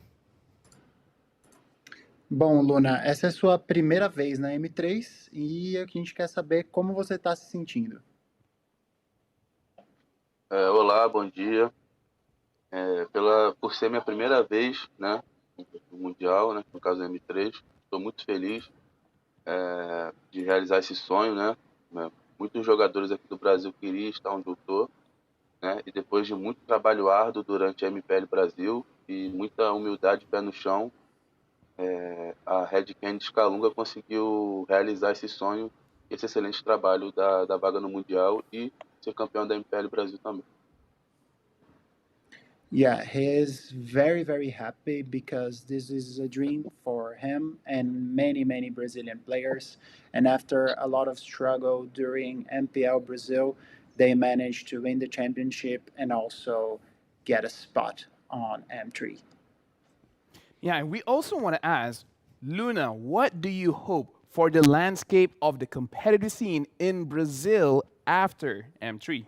Bom, Luna, essa é a sua primeira vez na M3 e a gente quer saber como você está se sentindo. Olá, bom dia. Por ser minha primeira vez, né, no Mundial, né, no caso do M3, estou muito feliz de realizar esse sonho, né. Muitos jogadores aqui do Brasil queriam estar onde eu estou, né, e depois de muito trabalho árduo durante a MPL Brasil e muita humildade e pé no chão, a Red Candy Calunga conseguiu realizar esse sonho, esse excelente trabalho da vaga no Mundial e ser campeão da MPL Brasil também. Yeah, he is very, very happy because this is a dream for him and many, many Brazilian players. And after a lot of struggle during MPL Brazil, they managed to win the championship and also get a spot on M3. Yeah, and we also want to ask, Luna, what do you hope for the landscape of the competitive scene in Brazil after M3?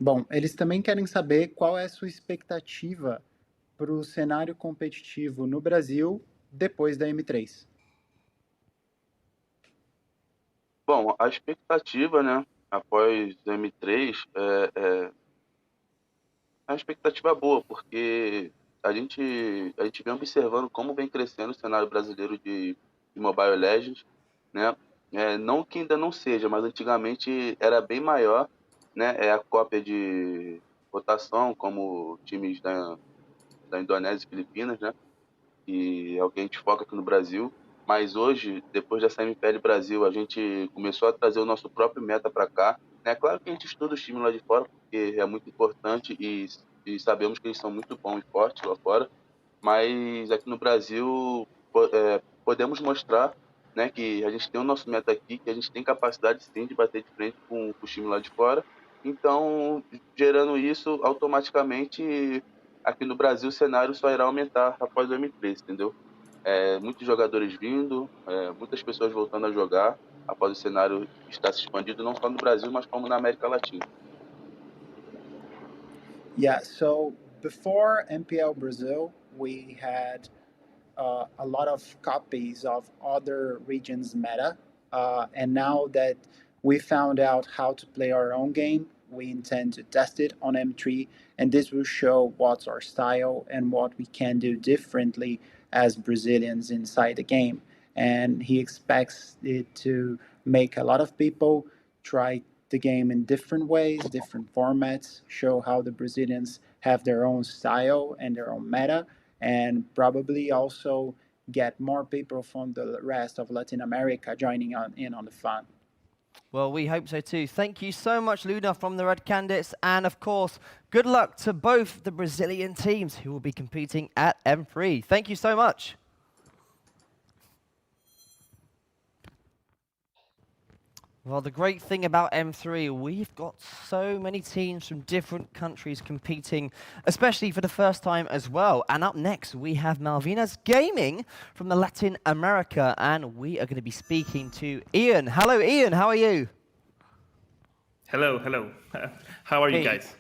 Bom, eles também querem saber qual é a sua expectativa para o cenário competitivo no Brasil depois da M3. Bom, a expectativa, né, após o M3 é uma expectativa boa, porque a gente vem observando como vem crescendo o cenário brasileiro de Mobile Legends, né? Não que ainda não seja, mas antigamente era bem maior, né? É a cópia de rotação, como times da Indonésia e Filipinas, né? E é o que a gente foca aqui no Brasil. Mas hoje, depois dessa MPL Brasil, a gente começou a trazer o nosso próprio meta para cá. É claro que a gente estuda os times lá de fora, porque é muito importante e sabemos que eles são muito bons e fortes lá fora. Mas aqui no Brasil, podemos mostrar, né, que a gente tem o nosso meta aqui, que a gente tem capacidade sim de bater de frente com os times lá de fora. Então, gerando isso, automaticamente, aqui no Brasil, o cenário só irá aumentar após o M3, entendeu? Muitos jogadores vindo, muitas pessoas voltando a jogar após o cenário estar se expandindo, não só no Brasil, mas como na América Latina. Yeah, so before MPL Brazil, we had a lot of copies of other regions' meta. And now that we found out how to play our own game, we intend to test it on M3, and this will show what's our style and what we can do differently as Brazilians inside the game. And he expects it to make a lot of people try the game in different ways, different formats, show how the Brazilians have their own style and their own meta, and probably also get more people from the rest of Latin America joining in on the fun. Well, we hope so too. Thank you so much, Luna, from the Red Candidates. And of course, good luck to both the Brazilian teams who will be competing at M3. Thank you so much. Well, the great thing about M3, we've got so many teams from different countries competing, especially for the first time as well. And up next, we have Malvinas Gaming from the Latin America, and we are going to be speaking to Ian. Hello, Ian. How are you? Hello, hello. How are you guys?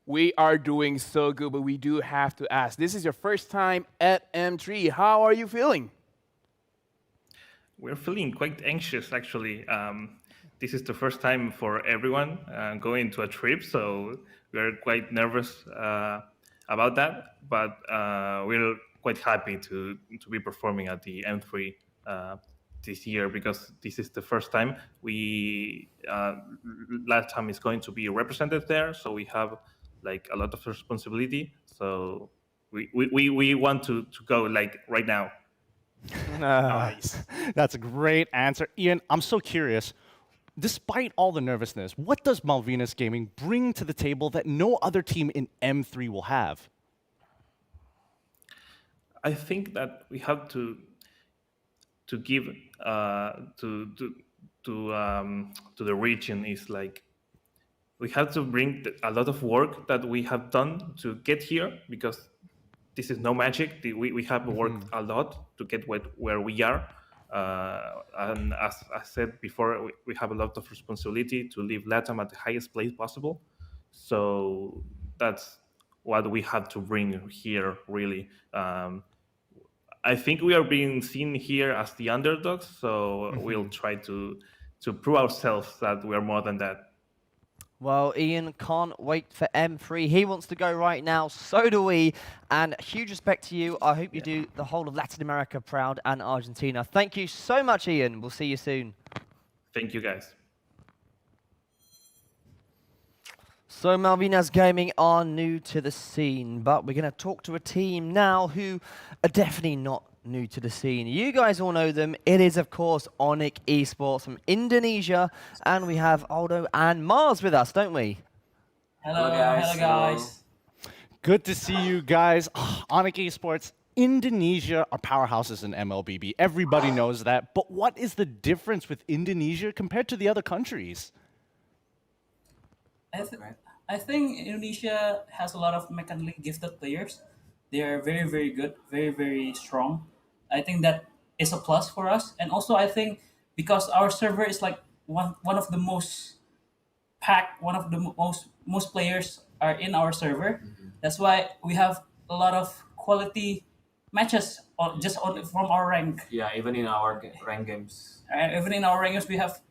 We are doing so good, but we do have to ask. This is your first time at M3. How are you feeling? We're feeling quite anxious, actually. This is the first time for everyone going to a trip, so we're quite nervous about that. But we're quite happy to be performing at the M3 this year, because this is the first time we LATAM is going to be represented there, so we have like a lot of responsibility. So we want to go like right now. Nice. That's a great answer. Ian, I'm so curious. Despite all the nervousness, what does Malvinas Gaming bring to the table that no other team in M3 will have? I think that we have to give to the region is like we have to bring a lot of work that we have done to get here, because this is no magic. We have worked a lot to get where we are. And as I said before, we have a lot of responsibility to leave LATAM at the highest place possible. So that's what we have to bring here, really. I think we are being seen here as the underdogs, so we'll try to prove ourselves that we are more than that. Well, Ian can't wait for M3. He wants to go right now. So do we. And huge respect to you. I hope you do the whole of Latin America proud and Argentina. Thank you so much, Ian. We'll see you soon. Thank you, guys. So Malvinas Gaming are new to the scene, but we're going to talk to a team now who are definitely not new to the scene. You guys all know them. It is, of course, Onyx Esports from Indonesia, and we have Aldo and Mars with us, don't we? Hello guys. Good to see you guys. Onyx Esports, Indonesia are powerhouses in MLBB. Everybody knows that. But what is the difference with Indonesia compared to the other countries? I think Indonesia has a lot of mechanically gifted players. They are very, very good, very, very strong. I think that is a plus for us. And also, I think because our server is like one of the most packed, one of the most players are in our server. That's why we have a lot of quality matches from our rank. Yeah, even in our rank games. And even in our rank games, we have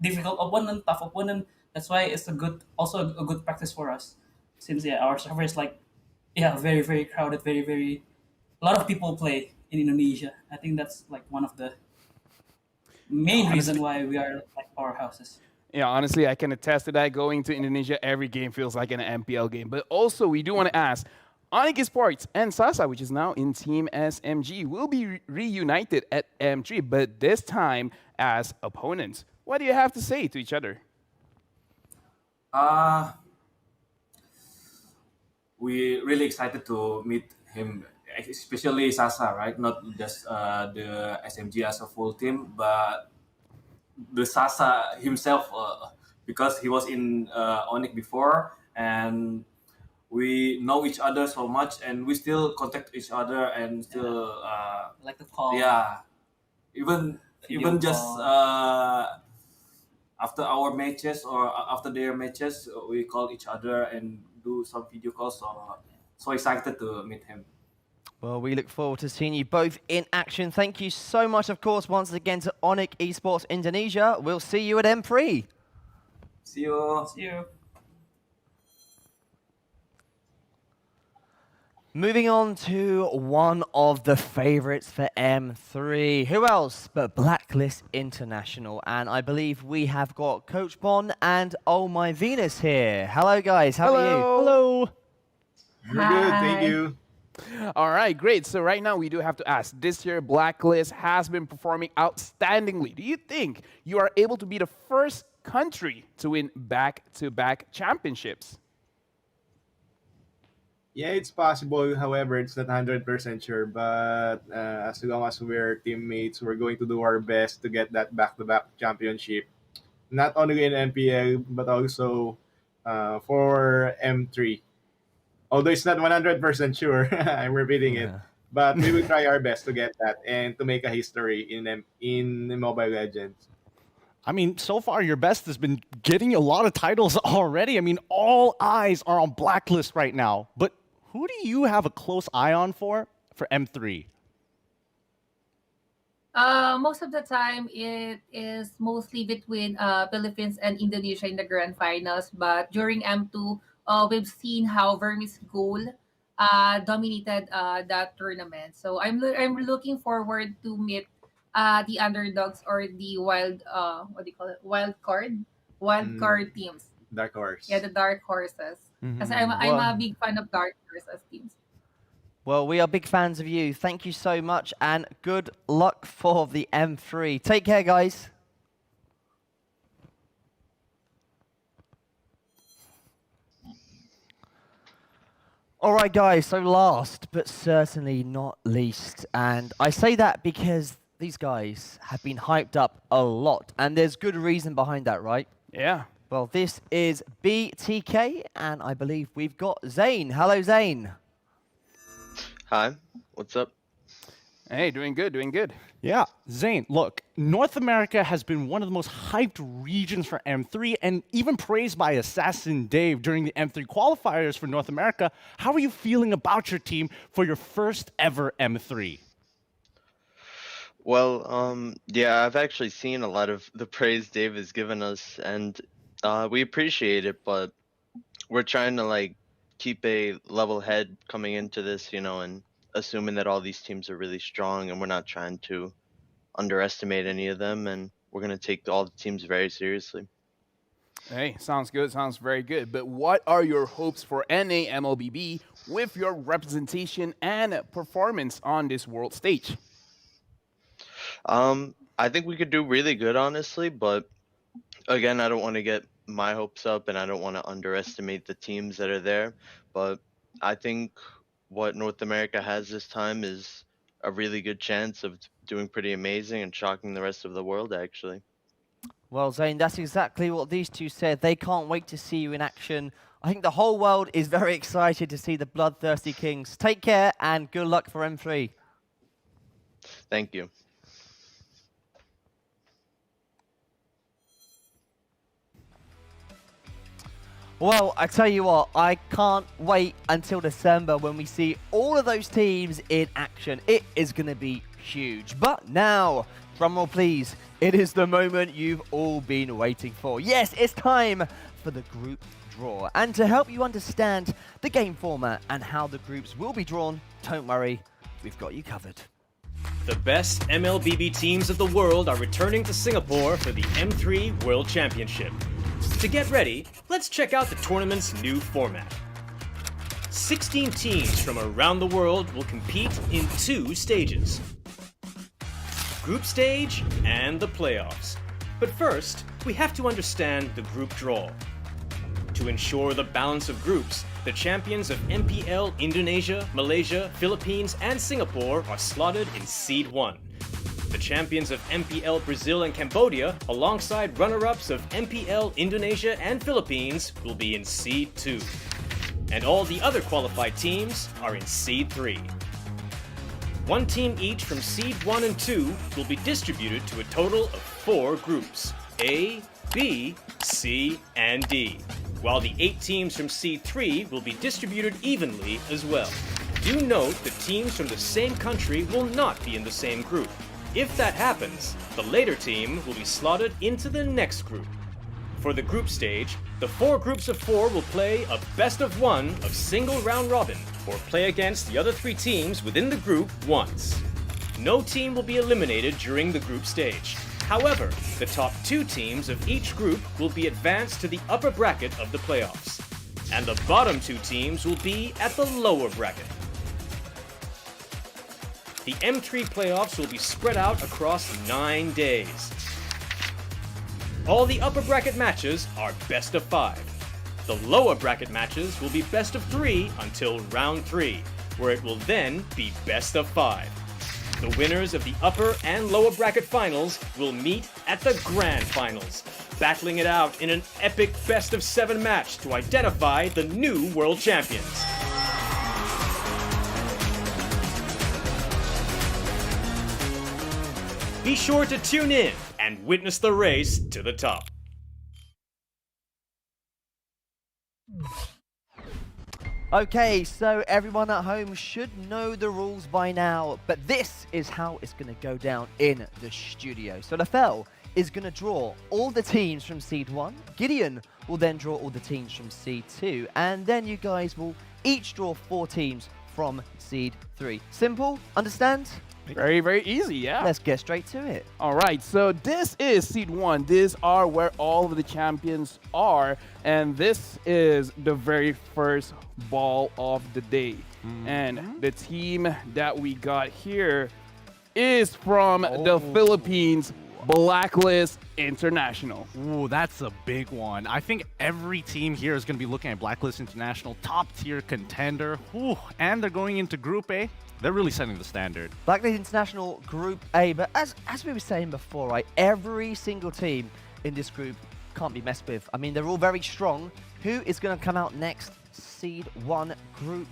difficult opponent, tough opponent. That's why it's also a good practice for us, since our server is like very, very crowded, very, very a lot of people play in Indonesia. I think that's like one of the main reason why we are like powerhouses. Yeah, honestly, I can attest to that. Going to Indonesia, every game feels like an MPL game. But also, we do want to ask, Onyx Esports and Sasa, which is now in Team SMG, will be reunited at M3, but this time as opponents. What do you have to say to each other? We really excited to meet him, especially Sasa, right? Not just the SMG as a full team, but the Sasa himself, because he was in Onyx before, and we know each other so much, and we still contact each other and still like the call. Yeah, even Video just call. after our matches or after their matches, we call each other and do some video calls. So excited to meet him. Well, we look forward to seeing you both in action. Thank you so much, of course, once again to Onyx Esports Indonesia. We'll see you at M3. See you. See you. Moving on to one of the favorites for M3. Who else but Blacklist International? And I believe we have got Coach Bon and Oh My Venus here. Hello, guys. How are you? Hello. We're good, thank you. All right, great. So right now we do have to ask, this year Blacklist has been performing outstandingly. Do you think you are able to be the first country to win back-to-back championships? Yeah, it's possible. However, it's not 100% sure. But as long as we're teammates, we're going to do our best to get that back-to-back championship. Not only in NPL, but also for M3. Although it's not 100% sure, I'm repeating it. But we will try our best to get that and to make a history in Mobile Legends. I mean, so far your best has been getting a lot of titles already. I mean, all eyes are on Blacklist right now. But who do you have a close eye on for M3? Most of the time, it is mostly between Philippines and Indonesia in the grand finals. But during M2, we've seen how Vermis Goal dominated that tournament. So I'm looking forward to meet the underdogs or the what do you call it, wild card teams. Dark Horse. Yeah, the dark horses. Because I'm a big fan of dark horses teams. Well, we are big fans of you. Thank you so much, and good luck for the M3. Take care, guys. All right, guys, so last but certainly not least, and I say that because these guys have been hyped up a lot, and there's good reason behind that, right? Yeah. Well, this is BTK, and I believe we've got Zane. Hello, Zane. Hi, what's up? Hey, doing good, doing good. Yeah, Zane, look, North America has been one of the most hyped regions for M3 and even praised by Assassin Dave during the M3 qualifiers for North America. How are you feeling about your team for your first ever M3? Well, yeah, I've actually seen a lot of the praise Dave has given us, and We appreciate it, but we're trying to like keep a level head coming into this, you know, and assuming that all these teams are really strong, and we're not trying to underestimate any of them, and we're gonna take all the teams very seriously. Hey, sounds good. Sounds very good. But what are your hopes for NA MLBB with your representation and performance on this world stage? I think we could do really good, honestly, but again, I don't want to get my hopes up, and I don't want to underestimate the teams that are there. But I think what North America has this time is a really good chance of doing pretty amazing and shocking the rest of the world, actually. Well, Zane, that's exactly what these two said. They can't wait to see you in action. I think the whole world is very excited to see the Bloodthirsty Kings. Take care and good luck for M3. Thank you. Well, I tell you what, I can't wait until December when we see all of those teams in action. It is going to be huge. But now, drumroll please, it is the moment you've all been waiting for. Yes, it's time for the group draw. And to help you understand the game format and how the groups will be drawn, don't worry, we've got you covered. The best MLBB teams of the world are returning to Singapore for the M3 World Championship. To get ready, let's check out the tournament's new format. 16 teams from around the world will compete in 2 stages. Group stage and the playoffs. But first, we have to understand the group draw. To ensure the balance of groups, the champions of MPL Indonesia, Malaysia, Philippines, and Singapore are slotted in Seed 1. The champions of MPL Brazil and Cambodia, alongside runner-ups of MPL Indonesia and Philippines, will be in Seed 2. And all the other qualified teams are in Seed 3. 1 team each from Seed 1 and 2 will be distributed to a total of 4 groups, A, B, C, and D, while the 8 teams from Seed 3 will be distributed evenly as well. Do note that teams from the same country will not be in the same group. If that happens, the later team will be slotted into the next group. For the group stage, the 4 groups of 4 will play a best of 1 of single round robin, or play against the other 3 teams within the group once. No team will be eliminated during the group stage. However, the top 2 teams of each group will be advanced to the upper bracket of the playoffs, and the bottom 2 teams will be at the lower bracket. The M3 playoffs will be spread out across 9 days. All the upper bracket matches are best of 5. The lower bracket matches will be best of 3 until round 3, where it will then be best of 5. The winners of the upper and lower bracket finals will meet at the grand finals, battling it out in an epic best of 7 match to identify the new world champions. Be sure to tune in and witness the race to the top. Okay, so everyone at home should know the rules by now, but this is how it's going to go down in the studio. So Lafell is going to draw all the teams from Seed 1, Gideon will then draw all the teams from Seed 2, and then you guys will each draw 4 teams from Seed 3. Simple? Understand? Very, very easy, yeah. Let's get straight to it. All right, so this is Seed 1. These are where all of the champions are, and this is the very first ball of the day. And the team that we got here is from the Philippines, Blacklist International. Ooh, that's a big one. I think every team here is going to be looking at Blacklist International, top-tier contender. Ooh, and they're going into Group A. They're really setting the standard. Blacklist International Group A, but as we were saying before, right, every single team in this group can't be messed with. I mean, they're all very strong. Who is going to come out next? Seed 1 Group.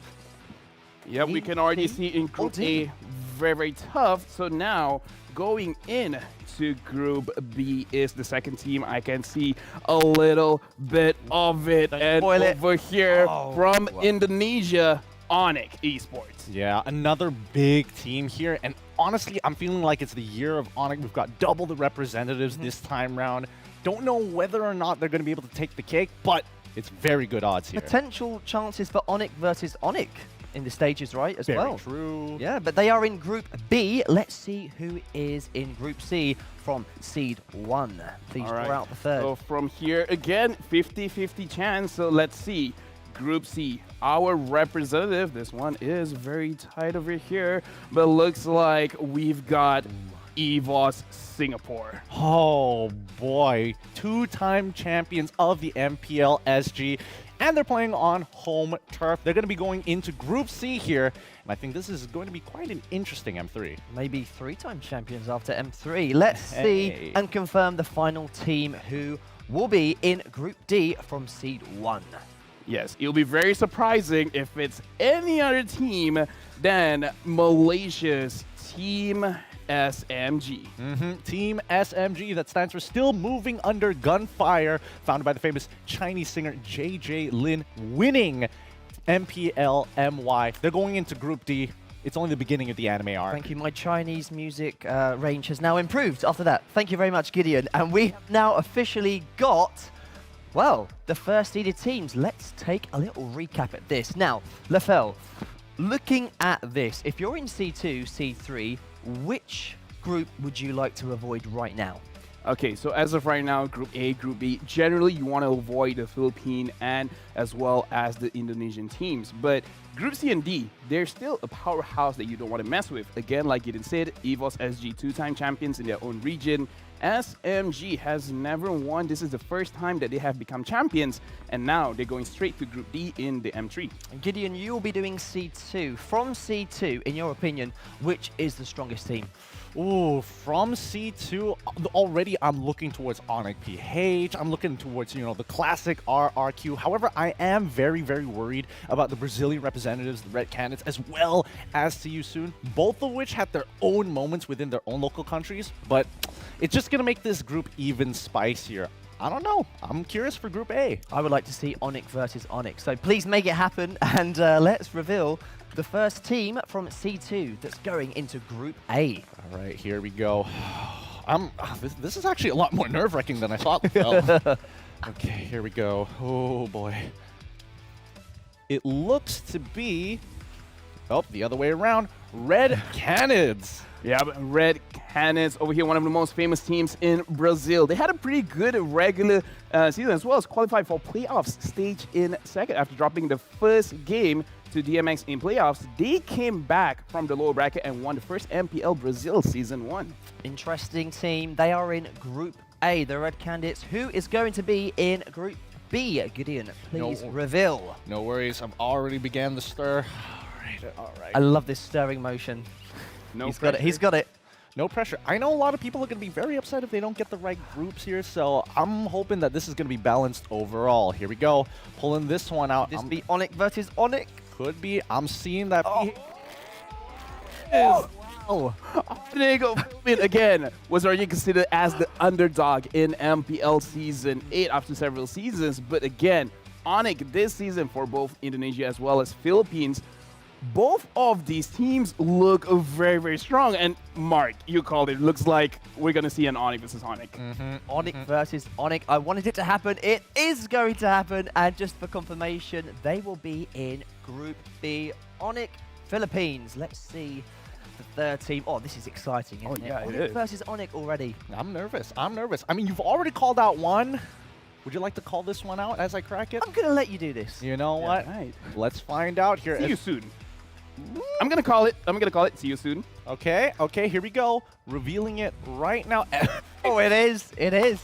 Yeah, we can already see in Group A, very, very tough. So now, going in to Group B is the second team. I can see a little bit of it. And over here from Indonesia, Onyx Esports. Yeah, another big team here. And honestly, I'm feeling like it's the year of Onyx. We've got double the representatives this time round. Don't know whether or not they're going to be able to take the cake, but it's very good odds here. Potential chances for Onyx versus Onyx in the stages, right, as Very well. true. Yeah, but they are in Group B. Let's see who is in Group C from Seed 1. Please draw out the third. So from here, again, 50-50 chance. So let's see. Group C, our representative. This one is very tight over here, but looks like we've got EVOS Singapore. Oh boy, two-time champions of the MPL SG, and they're playing on home turf. They're going to be going into Group C here, and I think this is going to be quite an interesting M3. Maybe three-time champions after M3. Let's see and confirm the final team who will be in Group D from Seed 1. Yes, it'll be very surprising if it's any other team than Malaysia's Team SMG. Team SMG, that stands for Still Moving Under Gunfire, founded by the famous Chinese singer JJ Lin, winning MPL MY. They're going into Group D. It's only the beginning of the anime arc. Thank you. My Chinese music range has now improved after that. Thank you very much, Gideon. And we have now officially got, well, the first seeded teams. Let's take a little recap at this. Now, Lefel, looking at this, if you're in C2, C3, which group would you like to avoid right now? Okay, so as of right now, Group A, Group B, generally you want to avoid the Philippine and as well as the Indonesian teams. But Group C and D, they're still a powerhouse that you don't want to mess with. Again, like Gideon said, EVOS SG, two-time champions in their own region. SMG has never won. This is the first time that they have become champions, and now they're going straight to Group D in the M3. Gideon, you will be doing C2. From C2, in your opinion, which is the strongest team? Ooh, from C2, already I'm looking towards Onyx PH. I'm looking towards, the classic RRQ. However, I am very, very worried about the Brazilian representatives, the Red Canids, as well as See You Soon, both of which had their own moments within their own local countries, but it's just going to make this group even spicier. I don't know. I'm curious for Group A. I would like to see Onyx versus Onyx, so please make it happen, and let's reveal the first team from C2 that's going into Group A. All right, here we go. This is actually a lot more nerve-wracking than I thought. Okay, here we go. Oh, boy. It looks to be... Oh, the other way around. Red Canids. Yeah, but Red Canids over here, one of the most famous teams in Brazil. They had a pretty good regular season as well as qualified for playoffs stage in second after dropping the first game to DMX in playoffs. They came back from the lower bracket and won the first MPL Brazil Season 1. Interesting team. They are in Group A, the Red Candidates. Who is going to be in Group B? Gideon, please reveal. No worries. I've already began the stir. All right. I love this stirring motion. He's got it. He's got it. No pressure. I know a lot of people are going to be very upset if they don't get the right groups here, so I'm hoping that this is going to be balanced overall. Here we go. Pulling this one out. This be Onyx versus Onyx. Could be. I'm seeing that. Wow. Again, was already considered as the underdog in MPL Season 8 after several seasons. But again, Onyx this season for both Indonesia as well as Philippines, both of these teams look very, very strong. And Mark, you called it. Looks like we're going to see an Onyx versus Onyx. Onyx versus Onyx. I wanted it to happen. It is going to happen. And just for confirmation, they will be in Group B. Onyx, Philippines. Let's see the third team. Oh, this is exciting, isn't it? Yeah, it Onyx is. versus Onyx already. I'm nervous. I mean, you've already called out one. Would you like to call this one out as I crack it? I'm going to let you do this. You know what? Right. Let's find out here. See you soon. I'm going to call it. See you soon. Okay, here we go. Revealing it right now. Oh, it is. It is.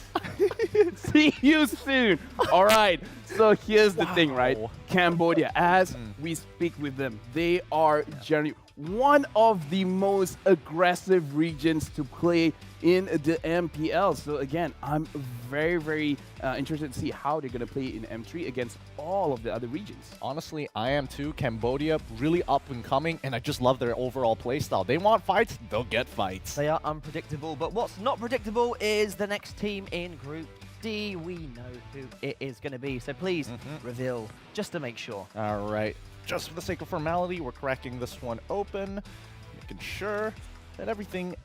See you soon. All right. So here's the thing, right? Cambodia, as we speak with them, they are generally one of the most aggressive regions to play in the MPL. So again, I'm very, very interested to see how they're going to play in M3 against all of the other regions. Honestly, I am too. Cambodia, really up and coming, and I just love their overall playstyle. They want fights, they'll get fights. They are unpredictable, but what's not predictable is the next team in Group D. We know who it is going to be, so please reveal, just to make sure. All right. Just for the sake of formality, we're cracking this one open, making sure that everything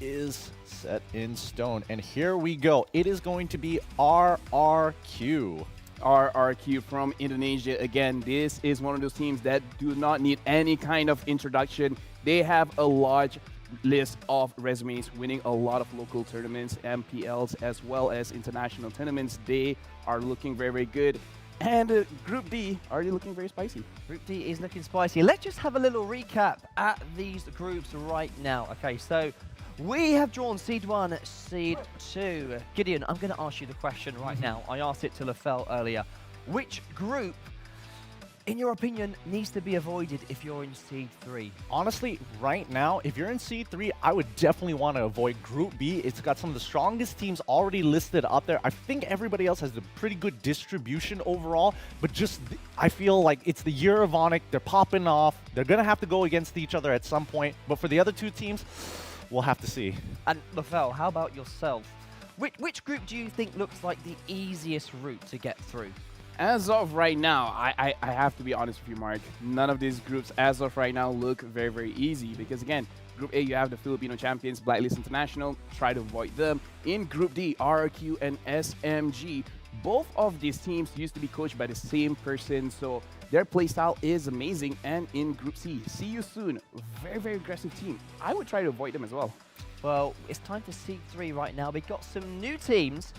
is set in stone. And here we go. It is going to be RRQ. RRQ from Indonesia. Again, this is one of those teams that do not need any kind of introduction. They have a large list of resumes, winning a lot of local tournaments, MPLs, as well as international tournaments. They are looking very, very good. And Group D already looking very spicy. Group D is looking spicy. Let's just have a little recap at these groups right now. Okay, so we have drawn Seed 1, Seed 2. Gideon, I'm going to ask you the question right now. I asked it to Lafel earlier. Which group, in your opinion, needs to be avoided if you're in Seed 3? Honestly, right now, if you're in Seed 3, I would definitely want to avoid Group B. It's got some of the strongest teams already listed up there. I think everybody else has a pretty good distribution overall, but just, I feel like it's the year of Onyx. They're popping off. They're going to have to go against each other at some point. But for the other two teams, we'll have to see. And Lafel, how about yourself? Which group do you think looks like the easiest route to get through? As of right now, I have to be honest with you, Mark. None of these groups, as of right now, look very, very easy. Because again, Group A, you have the Filipino champions, Blacklist International. Try to avoid them. In Group D, RRQ and SMG. Both of these teams used to be coached by the same person, so their playstyle is amazing. And in Group C, see you soon. Very, very aggressive team. I would try to avoid them as well. Well, it's time for Seed 3 right now. We've got some new teams,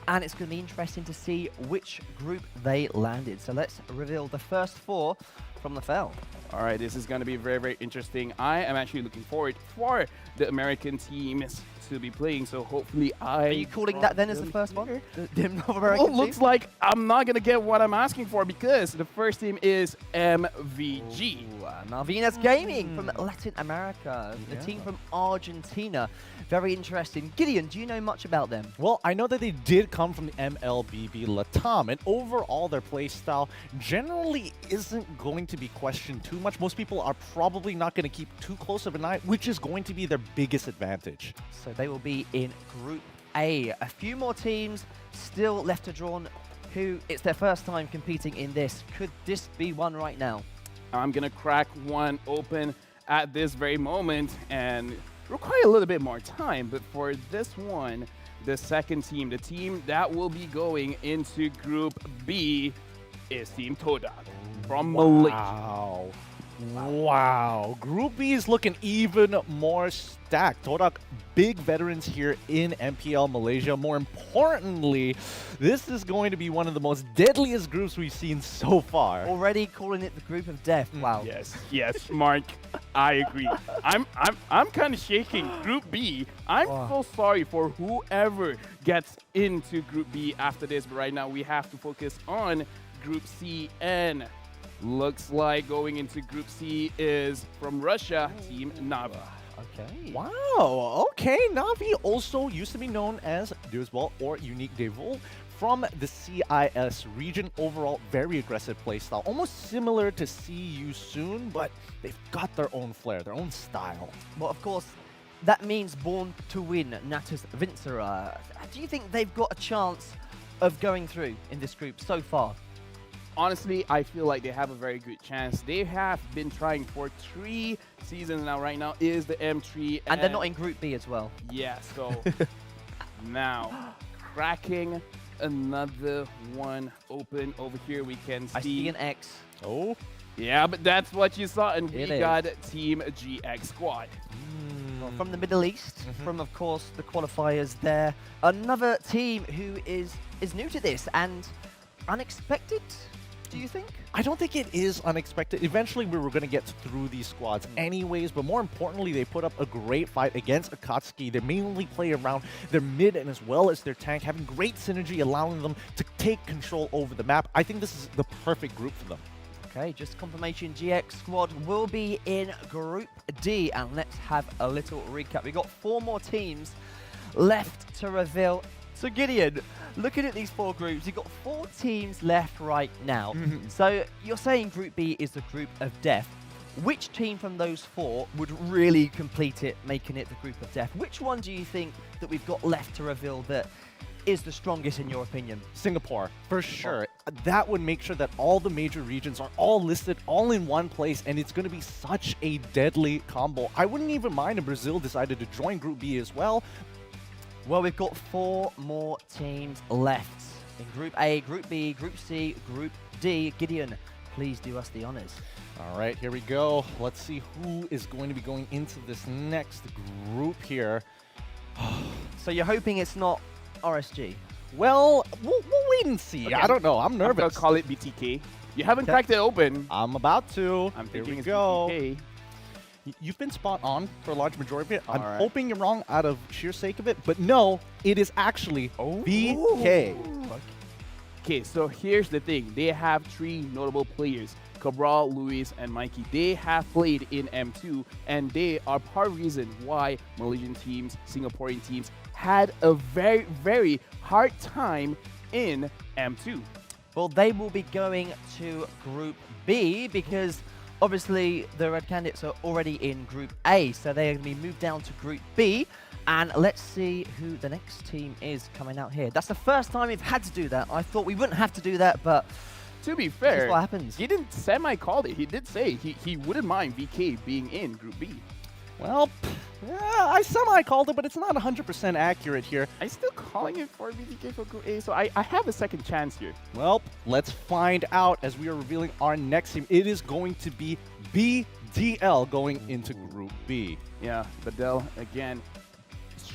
and it's going to be interesting to see which group they landed. So let's reveal the first 4 from Lafel. All right, this is going to be very, very interesting. I am actually looking forward for the American teams to be playing, so hopefully Are you calling that then as the first one? The North American Well, looks like I'm not going to get what I'm asking for because the first team is MVG. Ooh, Malvinas Gaming from Latin America, the team from Argentina. Very interesting. Gideon, do you know much about them? Well, I know that they did come from the Mlbb Latam, and overall their play style generally isn't going to be questioned too much. Most people are probably not going to keep too close of an eye, which is going to be their biggest advantage. So they will be in Group A. A few more teams still left to draw. Who it's their first time competing in this. Could this be one right now? I'm going to crack one open at this very moment and require a little bit more time, but for this one, the second team, the team that will be going into Group B is Team Todak from Malaysia. Wow. Group B is looking even more stacked. Todak, big veterans here in MPL Malaysia. More importantly, this is going to be one of the most deadliest groups we've seen so far. Already calling it the group of death. Wow. Yes, Mark. I agree. I'm kind of shaking. Group B. I'm so sorry for whoever gets into Group B after this, but right now we have to focus on Group C, and looks like going into Group C is from Russia, Team Navi. Okay. Wow. Okay. Navi also used to be known as Dursball or Unique Devil from the CIS region. Overall, very aggressive playstyle. Almost similar to See You Soon, but they've got their own flair, their own style. Well, of course, that means Born to Win, Natus Vincera. Do you think they've got a chance of going through in this group so far? Honestly, I feel like they have a very good chance. They have been trying for 3 seasons now. Right now is the M3. And they're not in Group B as well. Yeah, so now cracking another one open over here. We can see. I see an X. Oh. Yeah, but that's what you saw, and we It got Team GX Squad. Well, from the Middle East, from, of course, the qualifiers there. Another team who is new to this and unexpected, do you think? I don't think it is unexpected. Eventually, we were going to get through these squads anyways, but more importantly, they put up a great fight against Akatsuki. They mainly play around their mid and as well as their tank, having great synergy, allowing them to take control over the map. I think this is the perfect group for them. Okay, just confirmation, GX Squad will be in Group D, and let's have a little recap. We've got 4 more teams left to reveal. So Gideon, looking at these 4 groups, you've got 4 teams left right now. So you're saying Group B is the group of death. Which team from those 4 would really complete it, making it the group of death? Which one do you think that we've got left to reveal that is the strongest in your opinion? Singapore, for sure. That would make sure that all the major regions are all listed all in one place, and it's going to be such a deadly combo. I wouldn't even mind if Brazil decided to join Group B as well. Well, we've got 4 more teams left in Group A, Group B, Group C, Group D. Gideon, please do us the honors. All right, here we go. Let's see who is going to be going into this next group here. So you're hoping it's not RSG? Well, we'll wait and see. Okay. I don't know. I'm nervous. I'm gonna call it BTK. You haven't cracked it open. I'm about to. I'm Here thinking we it's go. BTK. You've been spot on for a large majority of it. I'm All right. hoping you're wrong out of sheer sake of it, but no, it is actually BK. Okay, so here's the thing. They have 3 notable players, Cabral, Luis, and Mikey. They have played in M2, and they are part of the reason why Malaysian teams, Singaporean teams, had a very, very hard time in M2. Well, they will be going to Group B because obviously the Red Candidates are already in Group A, so they're going to be moved down to Group B. And let's see who the next team is coming out here. That's the first time we've had to do that. I thought we wouldn't have to do that, but to be fair, this is what happens. He didn't semi-call it. He did say he wouldn't mind VK being in Group B. Well, yeah, I semi-called it, but it's not 100% accurate here. I'm still calling it for BTK for Group A, so I have a second chance here. Well, let's find out as we are revealing our next team. It is going to be BDL going into Group B. Yeah, Badel, again,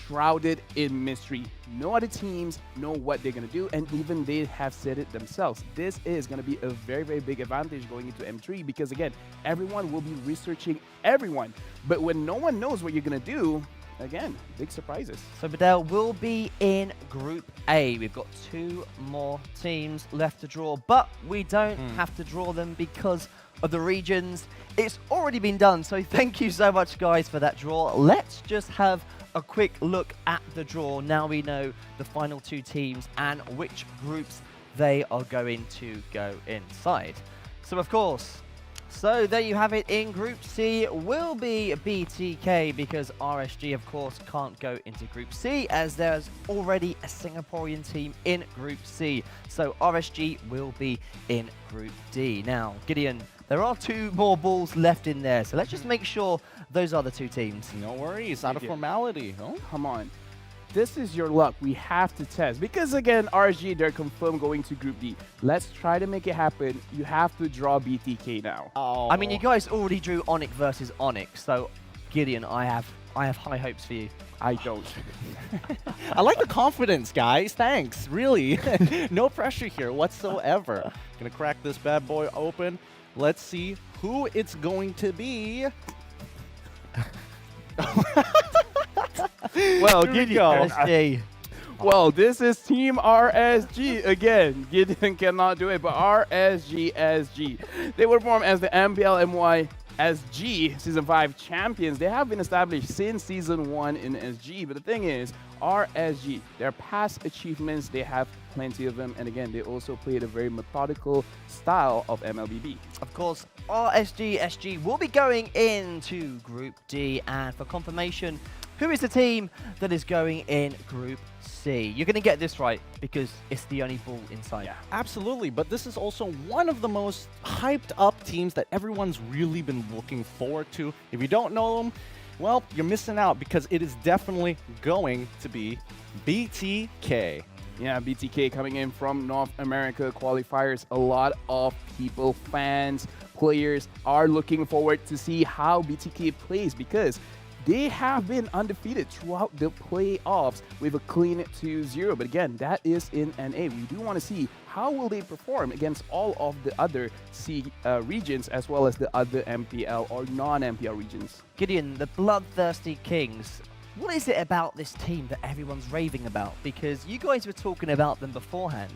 shrouded in mystery. No other teams know what they're going to do, and even they have said it themselves. This is going to be a very, very big advantage going into M3 because, again, everyone will be researching everyone. But when no one knows what you're going to do, again, big surprises. So Badel will be in Group A. We've got 2 more teams left to draw, but we don't have to draw them because of the regions. It's already been done, so thank you so much, guys, for that draw. Let's just have a quick look at the draw. Now we know the final 2 teams and which groups they are going to go inside. So, of course, so there you have it. In Group C will be BTK because RSG, of course, can't go into Group C as there's already a Singaporean team in Group C. So RSG will be in Group D. Now, Gideon, there are 2 more balls left in there, so let's just make sure those are the 2 teams. No worries, not a formality. Oh, come on. This is your luck. We have to test. Because, again, RSG, they're confirmed going to Group D. Let's try to make it happen. You have to draw BTK now. I mean, you guys already drew Onyx versus Onyx, so Gideon, I have high hopes for you. I don't. I like the confidence, guys. Thanks. Really. No pressure here whatsoever. Gonna crack this bad boy open. Let's see who it's going to be. Well, Here we Gideon. go. Well, this is Team RSG again. Gideon cannot do it, but RSG SG. They were formed as the MPLMY SG Season 5 champions. They have been established since Season 1 in SG, but the thing is, RSG, their past achievements, they have plenty of them, and again, they also played a very methodical style of MLBB. Of course, RSG SG will be going into Group D, and for confirmation, who is the team that is going in Group C? You're going to get this right because it's the only ball inside. Yeah, absolutely, but this is also one of the most hyped up teams that everyone's really been looking forward to. If you don't know them, well, you're missing out because it is definitely going to be BTK. Yeah, BTK coming in from North America qualifiers. A lot of people, fans, players are looking forward to see how BTK plays because they have been undefeated throughout the playoffs with a clean 2-0. But again, that is in NA. We do want to see how will they perform against all of the other C regions as well as the other MPL or non-MPL regions. Gideon, the Bloodthirsty Kings. What is it about this team that everyone's raving about? Because you guys were talking about them beforehand.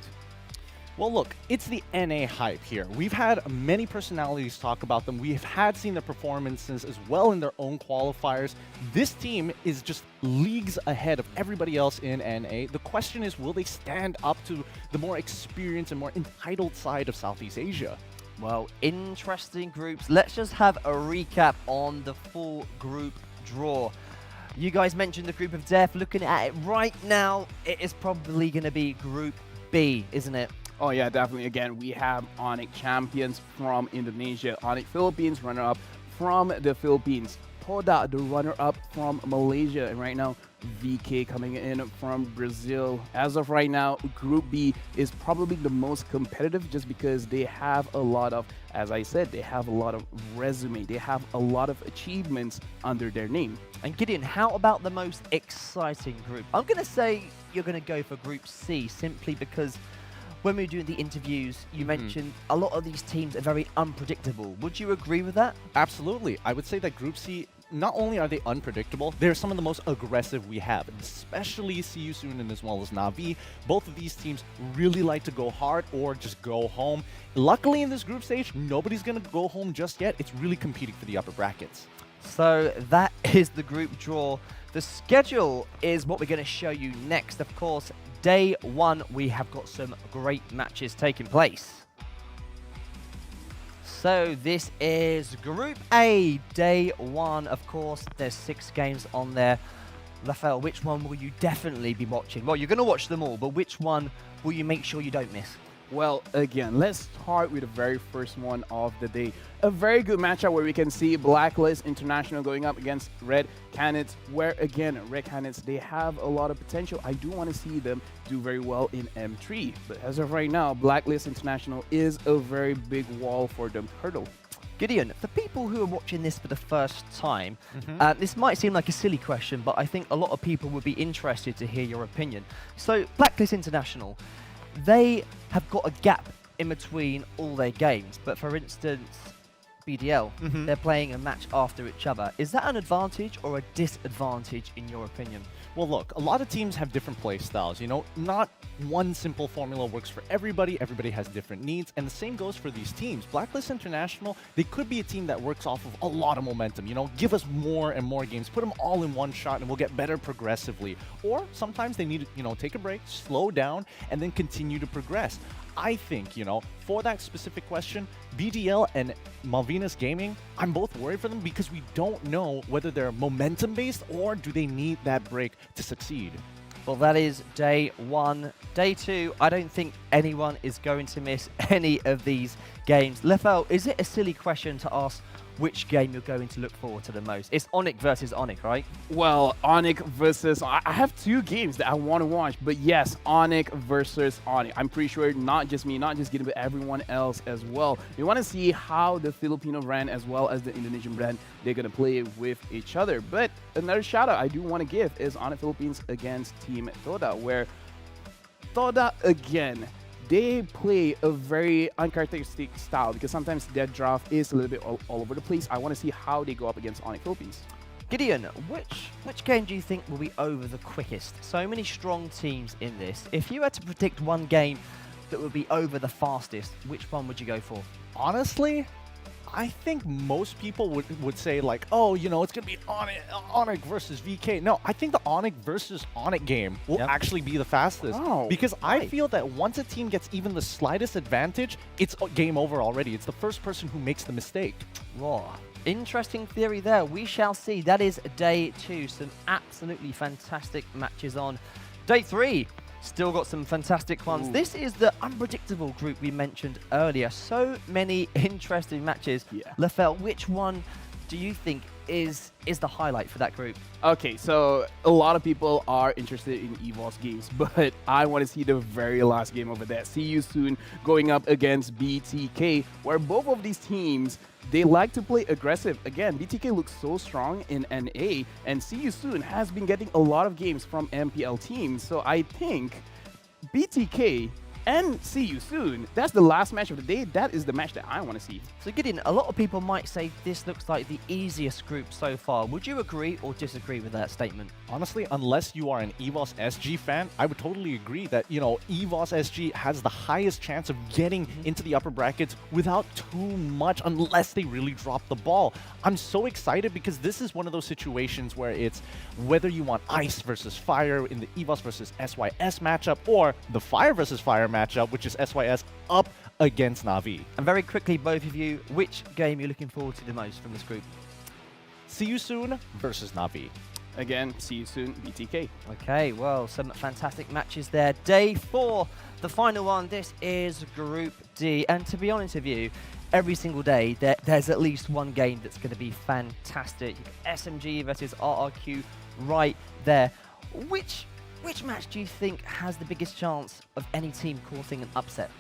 Well, look, it's the NA hype here. We've had many personalities talk about them. We have seen their performances as well in their own qualifiers. This team is just leagues ahead of everybody else in NA. The question is, will they stand up to the more experienced and more entitled side of Southeast Asia? Well, interesting groups. Let's just have a recap on the full group draw. You guys mentioned the group of death. Looking at it right now, it is probably going to be Group B, isn't it? Oh yeah, definitely. Again, we have Onyx champions from Indonesia, Onyx Philippines runner-up from the Philippines, Toda the runner-up from Malaysia, and right now VK coming in from Brazil. As of right now, Group B is probably the most competitive just because they have a lot of, as I said, they have a lot of resume. They have a lot of achievements under their name. And Gideon, how about the most exciting group? I'm going to say you're going to go for Group C simply because when we were doing the interviews, you mentioned a lot of these teams are very unpredictable. Would you agree with that? Absolutely. I would say that Group C, not only are they unpredictable, they're some of the most aggressive we have, especially CU Soon and as well as Na'Vi. Both of these teams really like to go hard or just go home. Luckily in this group stage, nobody's going to go home just yet. It's really competing for the upper brackets. So that is the group draw. The schedule is what we're going to show you next. Of course, day one, we have got some great matches taking place. So this is Group A, day one. Of course, there's 6 games on there. Rafael, which one will you definitely be watching? Well, you're going to watch them all, but which one will you make sure you don't miss? Well, again, let's start with the very first one of the day. A very good matchup where we can see Blacklist International going up against Red Canids, where, again, Red Canids, they have a lot of potential. I do want to see them do very well in M3. But as of right now, Blacklist International is a very big wall for them to hurdle. Gideon, for people who are watching this for the first time, this might seem like a silly question, but I think a lot of people would be interested to hear your opinion. So, Blacklist International, they have got a gap in between all their games, but for instance, BDL, they're playing a match after each other. Is that an advantage or a disadvantage in your opinion? Well, look, a lot of teams have different play styles, you know, not one simple formula works for everybody. Everybody has different needs, and the same goes for these teams. Blacklist International, they could be a team that works off of a lot of momentum, you know, give us more and more games, put them all in one shot, and we'll get better progressively. Or sometimes they need to, you know, take a break, slow down, and then continue to progress. I think, you know, for that specific question, BDL and Malvinas Gaming, I'm both worried for them because we don't know whether they're momentum-based or do they need that break to succeed. Well, that is day one. Day two, I don't think anyone is going to miss any of these games. Lefel, is it a silly question to ask which game you're going to look forward to the most? It's Onyx versus Onyx, right? Well, Onyx versus... I have 2 games that I want to watch, but yes, Onyx versus Onyx. I'm pretty sure not just me, not just Gideon, but everyone else as well. We want to see how the Filipino brand as well as the Indonesian brand, they're going to play with each other. But another shout out I do want to give is Onyx Philippines against Team Toda, where Toda, again, they play a very uncharacteristic style because sometimes their draft is a little bit all over the place. I want to see how they go up against Onyx Philippines. Gideon, which game do you think will be over the quickest? So many strong teams in this. If you had to predict one game that would be over the fastest, which one would you go for? Honestly, I think most people would say like, oh, you know, it's going to be Onyx versus VK. No, I think the Onyx versus Onyx game will actually be the fastest. Oh, because I feel that once a team gets even the slightest advantage, it's game over already. It's the first person who makes the mistake. Raw. Interesting theory there. We shall see. That is day 2. Some absolutely fantastic matches on. Day 3. Still got some fantastic ones. Ooh. This is the unpredictable group we mentioned earlier. So many interesting matches. Yeah. Lefel, which one do you think is the highlight for that group? Okay, so a lot of people are interested in EVOS games, but I want to see the very last game over there. See you soon going up against BTK, where both of these teams, they like to play aggressive. Again, BTK looks so strong in NA, and See You Soon has been getting a lot of games from MPL teams. So I think BTK and See You Soon, that's the last match of the day. That is the match that I want to see. So Gideon, a lot of people might say this looks like the easiest group so far. Would you agree or disagree with that statement? Honestly, unless you are an EVOS SG fan, I would totally agree that, you know, EVOS SG has the highest chance of getting into the upper brackets without too much, unless they really drop the ball. I'm so excited because this is one of those situations where it's whether you want Ice versus Fire in the EVOS versus SYS matchup or the Fire versus Fire matchup, which is SYS up against Na'Vi. And very quickly, both of you, which game you're looking forward to the most from this group? See You Soon versus Na'Vi. Again, see you soon, BTK. Okay, well, some fantastic matches there. Day 4, the final one. This is Group D. And to be honest with you, every single day, there's at least one game that's going to be fantastic. SMG versus RRQ right there. Which match do you think has the biggest chance of any team causing an upset?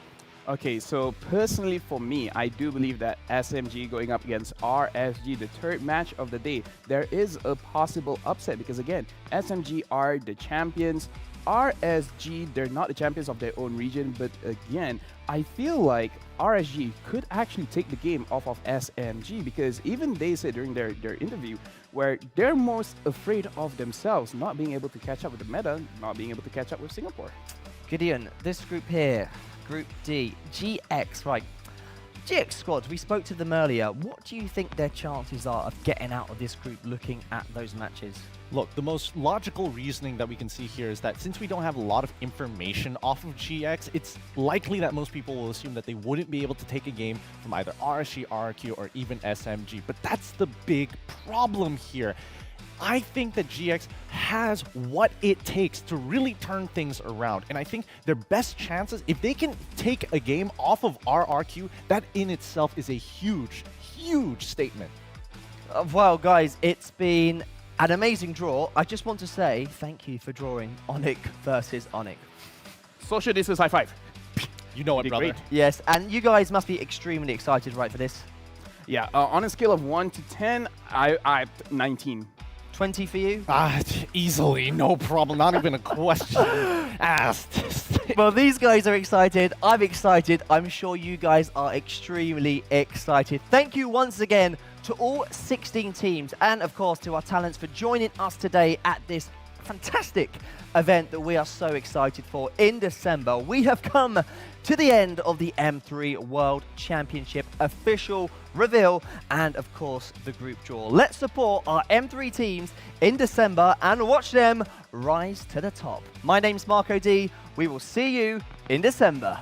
Okay, so personally for me, I do believe that SMG going up against RSG, the third match of the day, there is a possible upset because again, SMG are the champions. RSG, they're not the champions of their own region, but again, I feel like RSG could actually take the game off of SMG because even they said during their interview where they're most afraid of themselves, not being able to catch up with the meta, not being able to catch up with Singapore. Gideon, this group here, Group D, GX, right. GX squad, we spoke to them earlier. What do you think their chances are of getting out of this group looking at those matches? Look, the most logical reasoning that we can see here is that since we don't have a lot of information off of GX, it's likely that most people will assume that they wouldn't be able to take a game from either RSG, RRQ, or even SMG. But that's the big problem here. I think that GX has what it takes to really turn things around. And I think their best chances, if they can take a game off of RRQ, that in itself is a huge, huge statement. Well, guys, it's been an amazing draw. I just want to say thank you for drawing Onyx versus Onyx. Social distance high five. You know it, brother. Great. Yes, and you guys must be extremely excited, right, for this? Yeah, on a scale of 1 to 10, I 19. 20 for you? Easily, no problem. Not even a question asked. Well, these guys are excited. I'm excited. I'm sure you guys are extremely excited. Thank you once again to all 16 teams and, of course, to our talents for joining us today at this fantastic event that we are so excited for in December. We have come to the end of the M3 World Championship official reveal and of course the group draw. Let's support our M3 teams in December and watch them rise to the top. My name's Marco D. We will see you in December.